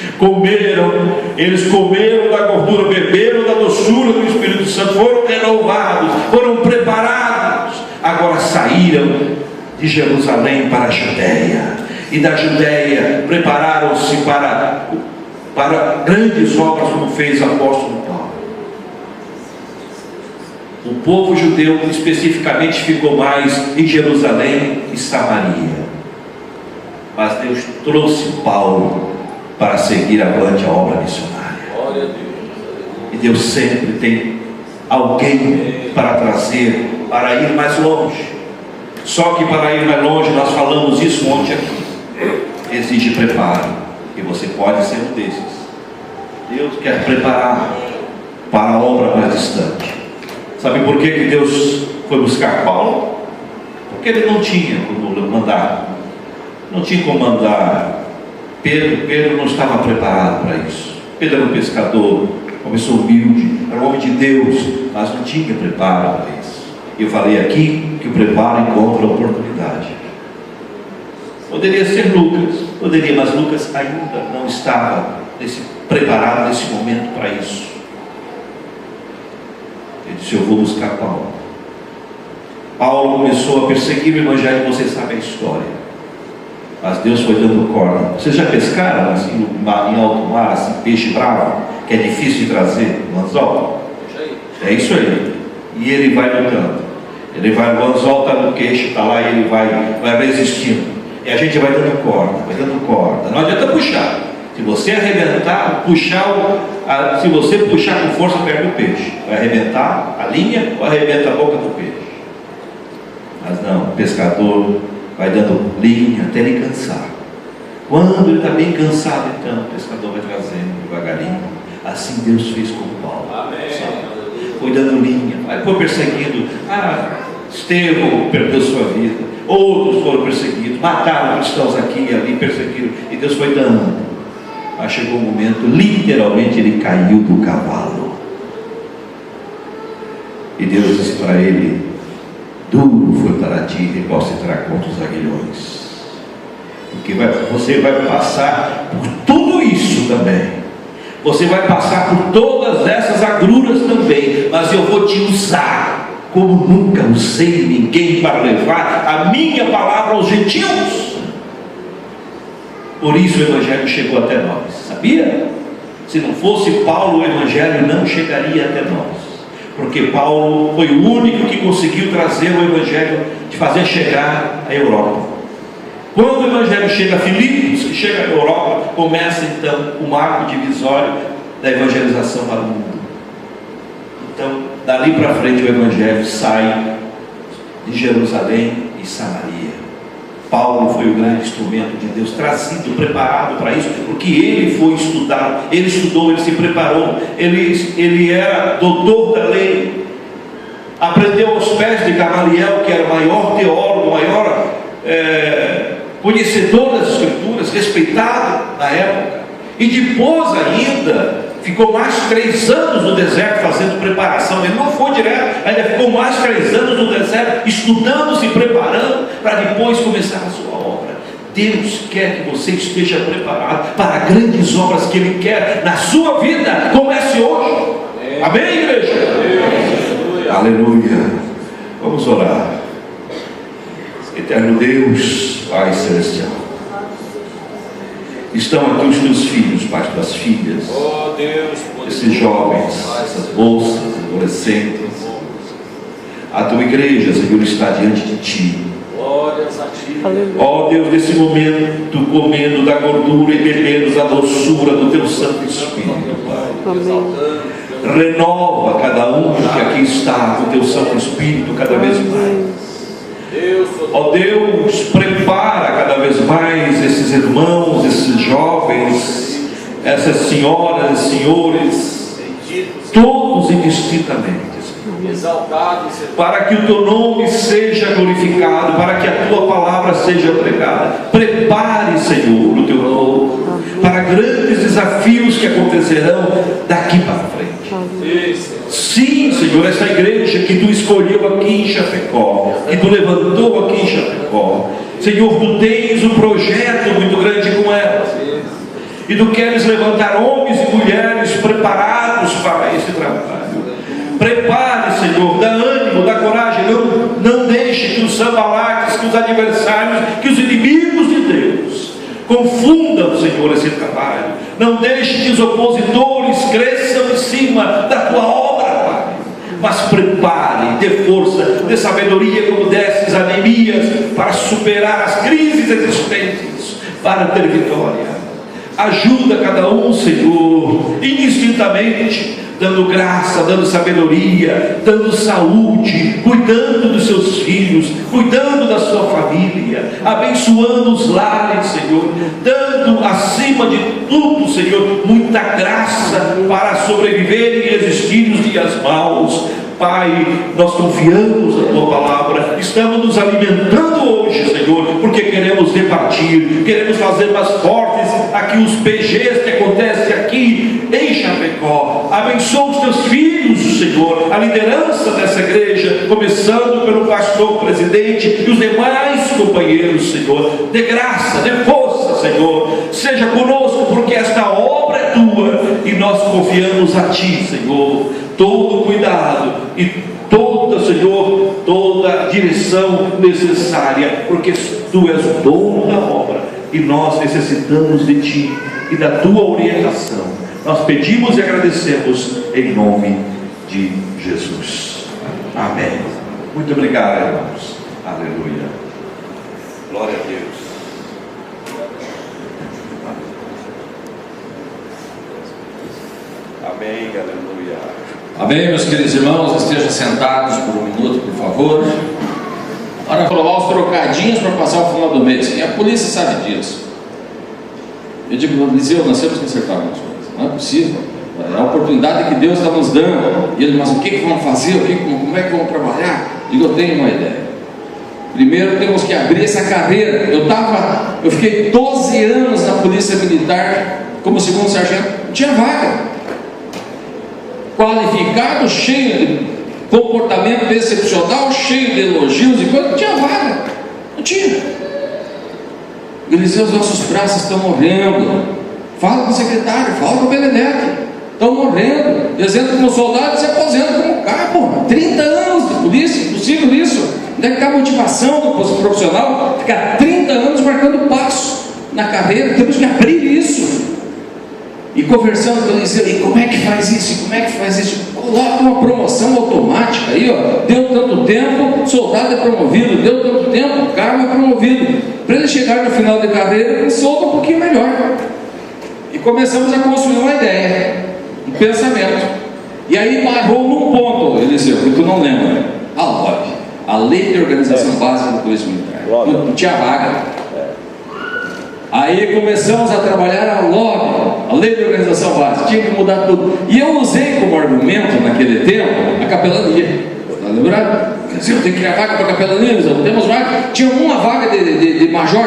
eles comeram da gordura, beberam da doçura do Espírito Santo, foram renovados, foram preparados. Agora saíram de Jerusalém para a Judéia, e da Judéia prepararam-se para grandes obras, como fez o apóstolo Paulo. O povo judeu especificamente ficou mais em Jerusalém e Samaria, mas Deus trouxe Paulo para seguir avante a obra missionária. E Deus sempre tem alguém para trazer, para ir mais longe. Só que para ir mais longe, nós falamos isso ontem aqui, exige preparo, e você pode ser um desses. Deus quer preparar para a obra mais distante. Sabe por que Deus foi buscar Paulo? Porque ele não tinha como mandar, não tinha como mandar Pedro. Pedro não estava preparado para isso. Pedro era um pescador, uma pessoa humilde, era um homem de Deus, mas não tinha preparo para isso. Eu falei aqui que o preparo encontra a oportunidade. Poderia ser Lucas, poderia, mas Lucas ainda não estava preparado nesse momento para isso. Ele disse: eu vou buscar Paulo. Paulo começou a perseguir o evangelho, você sabe a história. Mas Deus foi dando corda. Vocês já pescaram assim, em alto mar, assim, peixe bravo, que é difícil de trazer no anzol? É isso aí. E ele vai lutando. Ele vai, o anzol está no queixo, está lá, e ele vai resistindo. E a gente vai dando corda. Não adianta puxar. Se você arrebentar, se você puxar com força, perde o peixe. Vai arrebentar a linha ou arrebenta a boca do peixe. Mas não, o pescador vai dando linha até ele cansar. Quando ele está bem cansado, então o pescador vai trazendo devagarinho. Assim Deus fez com Paulo. Foi dando linha, foi perseguindo. Estevão perdeu sua vida, outros foram perseguidos, mataram cristãos aqui e ali, perseguiram, e Deus foi dando. Mas chegou um momento, literalmente ele caiu do cavalo, e Deus disse para ele: duro foi para ti recalcitrar contra os aguilhões, porque você vai passar por tudo isso também. Você vai passar por todas essas agruras também, mas eu vou te usar como nunca usei ninguém para levar a minha palavra aos gentios. Por isso o evangelho chegou até nós, sabia? Se não fosse Paulo, o evangelho não chegaria até nós, porque Paulo foi o único que conseguiu trazer o evangelho, de fazer chegar à Europa. Quando o evangelho chega a Filipos, que chega à Europa, começa então o marco divisório da evangelização para o mundo. Então, dali para frente o evangelho sai de Jerusalém e Samaria. Paulo foi o grande instrumento de Deus, trazido, preparado para isso, porque ele foi estudado, ele estudou, ele se preparou, ele era doutor da lei, aprendeu aos pés de Gamaliel, que era o maior teólogo, o maior conhecedor das escrituras, respeitado na época, e depois ainda ficou mais 3 anos no deserto fazendo preparação. Ele não foi direto, ainda ficou mais 3 anos no deserto estudando, se preparando para depois começar a sua obra. Deus quer que você esteja preparado para grandes obras que Ele quer na sua vida. Comece hoje. Amém, igreja? Aleluia. Vamos orar. Eterno Deus, Pai Celestial, estão aqui os teus filhos, Pai, tuas filhas, esses jovens, essas moças, adolescentes. A tua igreja, Senhor, está diante de ti. Ó Deus, nesse momento, comendo da gordura e bebendo da doçura do teu Santo Espírito, Pai. Amém. Renova cada um que aqui está com o teu Santo Espírito cada vez mais. Ó Deus, prepara cada vez mais esses irmãos, esses jovens, essas senhoras e senhores, todos indistintamente, para que o teu nome seja glorificado, para que a tua palavra seja pregada. Prepare, Senhor, o teu povo para grandes desafios que acontecerão daqui para frente. Sim, Senhor, essa igreja que tu escolheu aqui em Chapecó, que tu levantou aqui em Chapecó, Senhor, tu tens um projeto muito grande com ela, e tu queres levantar homens e mulheres preparados para esse trabalho. Prepare, Senhor, dá ânimo, dá coragem. Não deixe que os sambalaques, que os adversários, que os inimigos de Deus confundam, Senhor, esse trabalho. Não deixe que os opositores cresçam em cima da tua obra, Pai. Mas prepare, dê força, dê sabedoria, como desses a Neemias, para superar as crises existentes, para ter vitória. Ajuda cada um, Senhor, indistintamente, dando graça, dando sabedoria, dando saúde, cuidando dos seus filhos, cuidando da sua família, abençoando os lares, Senhor, dando acima de tudo, Senhor, muita graça para sobreviver e resistir nos dias maus. Pai, nós confiamos na Tua palavra, estamos nos alimentando hoje, Senhor, porque queremos repartir, queremos fazer mais fortes aqui os PGs que acontecem aqui em Chapecó. Abençoa os Teus filhos, Senhor, a liderança dessa igreja, começando pelo pastor presidente e os demais companheiros, Senhor. Dê graça, dê força, Senhor, seja conosco, porque esta obra é Tua e nós confiamos a Ti, Senhor. Todo cuidado e Senhor, toda direção necessária, porque Tu és o dono da obra e nós necessitamos de Ti e da Tua orientação. Nós pedimos e agradecemos em nome de Jesus. Amém. Muito obrigado, irmãos. Aleluia. Glória a Deus. Amém. Aleluia. Amém, meus queridos irmãos, estejam sentados por um minuto, por favor. Agora vou levar os trocadinhos para passar o final do mês, e a polícia sabe disso. Eu digo, Eliseu, nós temos que acertar algumas coisas, não é possível, é a oportunidade que Deus está nos dando. E ele, mas o que vamos fazer, como é que vamos trabalhar? Eu digo, eu tenho uma ideia. Primeiro temos que abrir essa carreira. Eu fiquei 12 anos na polícia militar como segundo sargento, não tinha vaga. Qualificado, cheio de comportamento excepcional, cheio de elogios e coisas, não tinha vaga, não tinha. Eliseu, os nossos braços estão morrendo. Fala com o secretário, fala com o Benedetti, estão morrendo. Eles entram como soldado e se aposentam como cabo. 30 anos de polícia, impossível isso. Onde é que está a motivação do profissional? Ficar 30 anos marcando passo na carreira. Temos que abrir isso. E conversando com Eliseu, e como é que faz isso? Como é que faz isso? Coloca uma promoção automática aí, ó. Deu tanto tempo, soldado é promovido. Deu tanto tempo, cargo é promovido. Para ele chegar no final de carreira, ele solta um pouquinho melhor. E começamos a construir uma ideia, um pensamento. E aí marrou num ponto, Eliseu, que tu não lembra. A LOB, a Lei de Organização Básica da Polícia Militar. Não tinha vaga. Aí começamos a trabalhar a LOB, a Lei de Organização Básica, tinha que mudar tudo. E eu usei como argumento naquele tempo a capelania. Está lembrado? Eu tenho que criar vaga para a capelania, não temos vaga. Tinha uma vaga de major.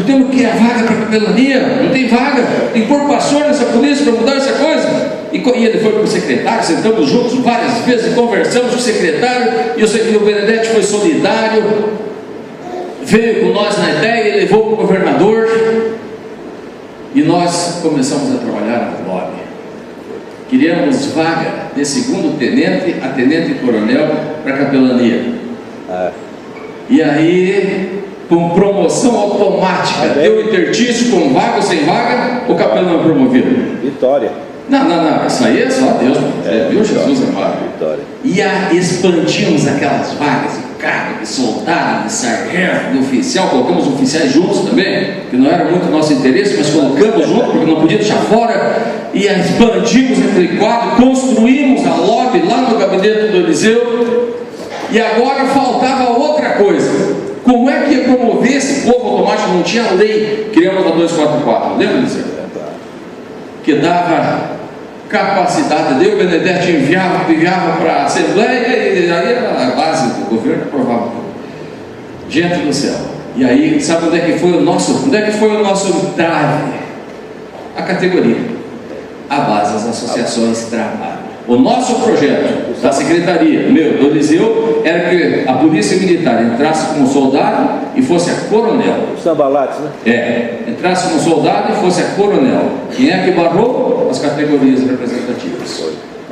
Temos que criar vaga para a capelania, não tem vaga. Tem incorporação nessa polícia para mudar essa coisa. E ele foi para o secretário, sentamos juntos várias vezes, conversamos com o secretário. E o Benedetti foi solidário, veio com nós na ideia e levou para o governador. E nós começamos a trabalhar na LOB. Queríamos vaga de segundo tenente a tenente coronel para a capelania. E aí, com promoção automática, deu interstício com vaga ou sem vaga, o capelão é promovido. Vitória. Não, isso aí é só Deus. Viu, Jesus amado? Vitória. E expandimos aquelas vagas de cargo, de soldado, de sargento, de oficial. Colocamos oficiais juntos também, que não era muito nosso interesse, mas colocamos junto porque não podia deixar fora. E expandimos aquele quadro, construímos a LOB lá no gabinete do Eliseu. E agora faltava outra coisa. Como é que ia promover esse povo automático? Não tinha lei. Criamos a 244, lembra, Eliseu? Que dava capacidade. O Benedetti enviava para a Assembleia e aí a base do governo aprovava. Gente do céu. E aí, sabe onde é que foi o nosso drive? A categoria. A base das associações de trabalho. O nosso projeto da secretaria, do Eliseu, era que a polícia militar entrasse como soldado e fosse a coronel. Sambalates, né? Entrasse como soldado e fosse a coronel. Quem é que barrou? As categorias representativas.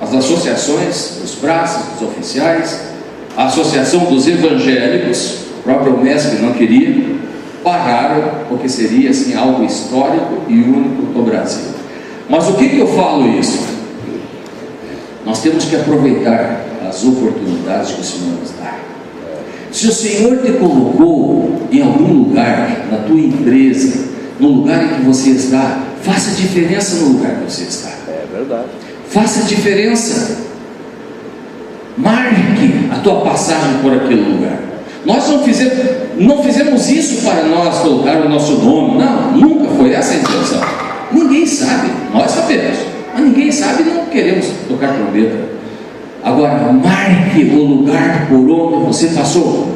As associações dos braços, dos oficiais, a associação dos evangélicos, o próprio mestre não queria, barraram, porque seria assim algo histórico e único do Brasil. Mas o que eu falo isso? Nós temos que aproveitar as oportunidades que o Senhor nos dá. Se o Senhor te colocou em algum lugar, na tua empresa, no lugar em que você está, Faça diferença no lugar que você está. É verdade. Faça diferença. Marque a tua passagem por aquele lugar. Nós não fizemos isso para nós colocar o nosso nome. Não, nunca foi essa a intenção. Ninguém sabe, nós sabemos, mas ninguém sabe e não queremos tocar trombeta. Agora, marque o lugar por onde você passou.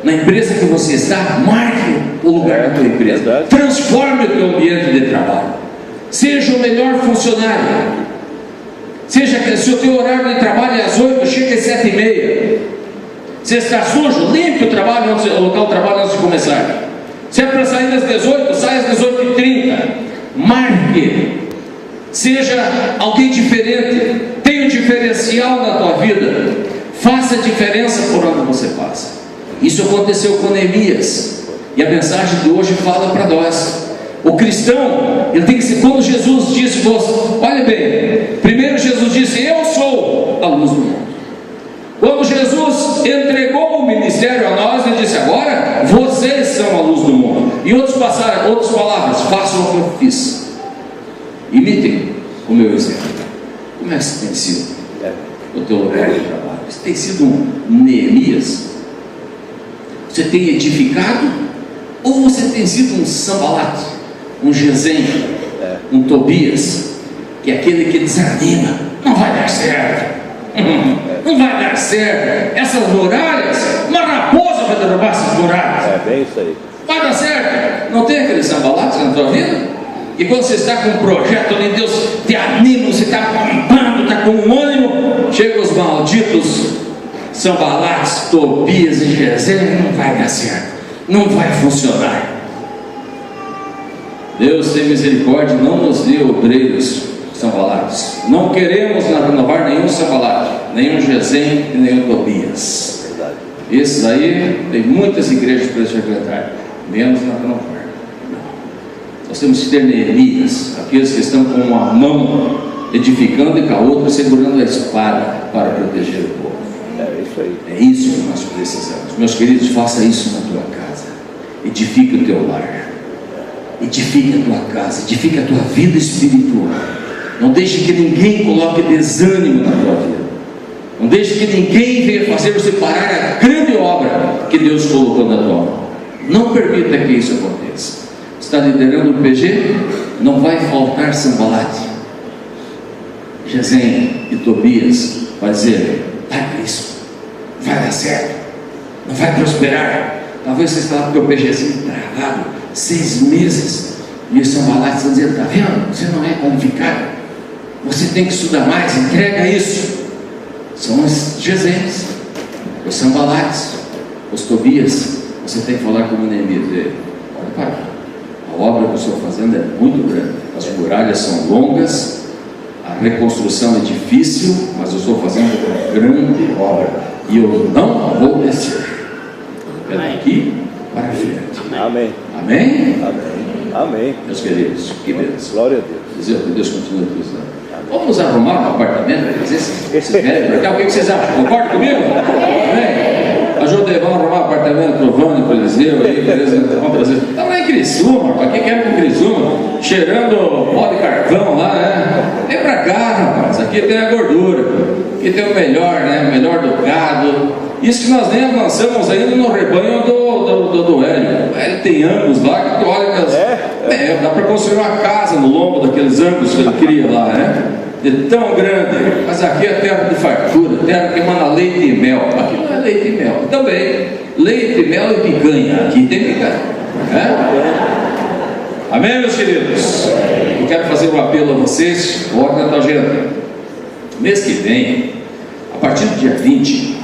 Na empresa que você está, marque o lugar da tua empresa. Transforme o teu ambiente de trabalho. Seja o melhor funcionário. Seja que se o teu horário de trabalho é às 8, chega às 7h30. Se está sujo, limpe o local de trabalho antes de começar. Se é para sair às 18, sai às 18h30. Marque. Seja alguém diferente. Tenha um diferencial na tua vida. Faça diferença por onde você passa. Isso aconteceu com Neemias. E a mensagem de hoje fala para nós. O cristão, ele tem que ser, quando Jesus disse, olha bem, primeiro Jesus disse, eu sou a luz do mundo. Quando Jesus entregou o ministério a nós, ele disse, agora vocês são a luz do mundo. E outras palavras, façam o que eu fiz. Imitem o meu exemplo. Como é que isso tem sido o teu lugar de trabalho? Isso tem sido um Neemias? Você tem edificado? Ou você tem sido um Sanbalat, um Gesem, um Tobias, que é aquele que desanima? Não vai dar certo. Não vai dar certo. Essas muralhas, uma raposa vai derrubar essas muralhas. É bem isso aí. Vai dar certo. Não tem aquele Sanbalat na tua vida? E quando você está com um projeto ali, Deus te anima, você está bombando, está com um ânimo, chega os malditos Sanbalats, Tobias e Gesem, não vai dar certo, não vai funcionar. Deus tem misericórdia, não nos dê obreiros Sanbalats. Não queremos renovar nenhum Sanbalat, nenhum Gesem e nenhum Tobias. Verdade. Esses aí tem muitas igrejas para frequentar, menos na renovar. Nós temos que ter Neemias, aqueles que estão com uma mão edificando e com a outra segurando a espada para proteger o povo. É isso aí. É isso que nós precisamos. Meus queridos, faça isso na tua casa. Edifique o teu lar. Edifique a tua casa. Edifique a tua vida espiritual. Não deixe que ninguém coloque desânimo na tua vida. Não deixe que ninguém venha fazer você parar a grande obra que Deus colocou na tua mão. Não permita que isso aconteça. Está liderando o PG? Não vai faltar Sanbalat, Gesem e Tobias para dizer, vai Cristo, vai dar certo, não vai prosperar. Talvez você está lá com o PGzinho travado 6 meses e os Sanbalat estão dizendo, está vendo? Você não é qualificado, você tem que estudar mais, entrega isso. São os Gesems, os Sanbalats, os Tobias. Você tem que falar como Neemias, olha para cá. A obra que eu estou fazendo é muito grande, as muralhas são longas, a reconstrução é difícil, mas eu estou fazendo uma grande obra e eu não vou descer. É daqui para frente. Amém. Amém? Amém. Amém. Meus queridos, que bênção. Glória a Deus. Dizer que Deus continue cruzando. Vamos arrumar um apartamento para esses velhos para cá? O que vocês acham? Concordam comigo? Amém? Ajuda vamos arrumar um apartamento para o Vânia, para o Eliseu, beleza? Vamos trazer. Está lá em Criciúma, para quem quer ir para Criciúma, cheirando pó de carvão lá, né? Vem para cá, rapaz, aqui tem a gordura, aqui tem o melhor, né? O melhor do gado. Isso que nós nem avançamos ainda no rebanho do Hélio. O Hélio tem ângulos lá que tu olha que dá para construir uma casa no lombo daqueles ângulos que ele cria lá, né? É tão grande, mas aqui é terra de fartura, terra que emana leite e mel. Aqui não é leite e mel, também leite, mel e picanha. Aqui tem picanha, Amém, meus queridos? Eu quero fazer um apelo a vocês. Coloque na tua agenda. Mês que vem, a partir do dia 21,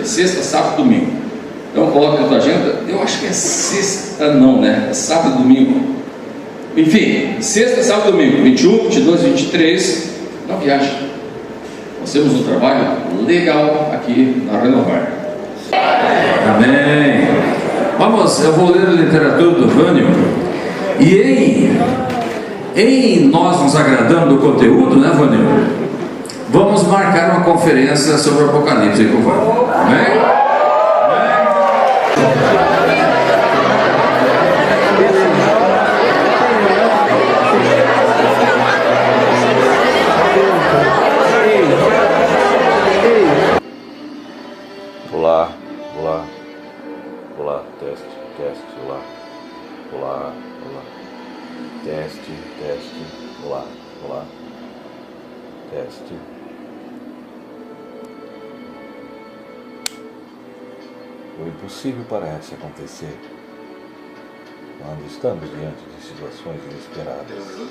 sexta, sábado, domingo. Então coloque na tua agenda. Eu acho que é sexta, não, né? É sábado e domingo. Enfim, sexta, sábado, domingo, 21, 22, 23, não viagem. Nós temos um trabalho legal aqui na Renovar. Amém. Vamos, eu vou ler a literatura do Vânio. E em nós nos agradando do conteúdo, né, Vânio? Vamos marcar uma conferência sobre o Apocalipse aí com o Vânio. Amém? Teste. O impossível parece acontecer quando estamos diante de situações inesperadas.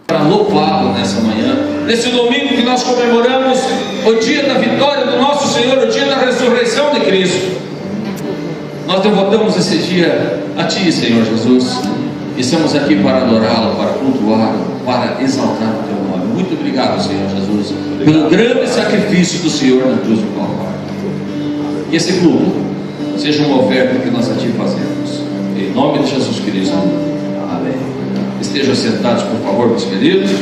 Para louvá-lo nessa manhã, nesse domingo que nós comemoramos o dia da vitória do nosso Senhor, o dia da ressurreição de Cristo. Nós devotamos esse dia a Ti, Senhor Jesus. Estamos aqui para adorá-lo, para cultuá-lo, para exaltar o Teu nome. Muito obrigado, Senhor Jesus, pelo grande sacrifício do Senhor na cruz do Calvário. Que esse culto seja uma oferta que nós a Ti fazemos. Em nome de Jesus Cristo. Amém. Estejam sentados, por favor, meus queridos.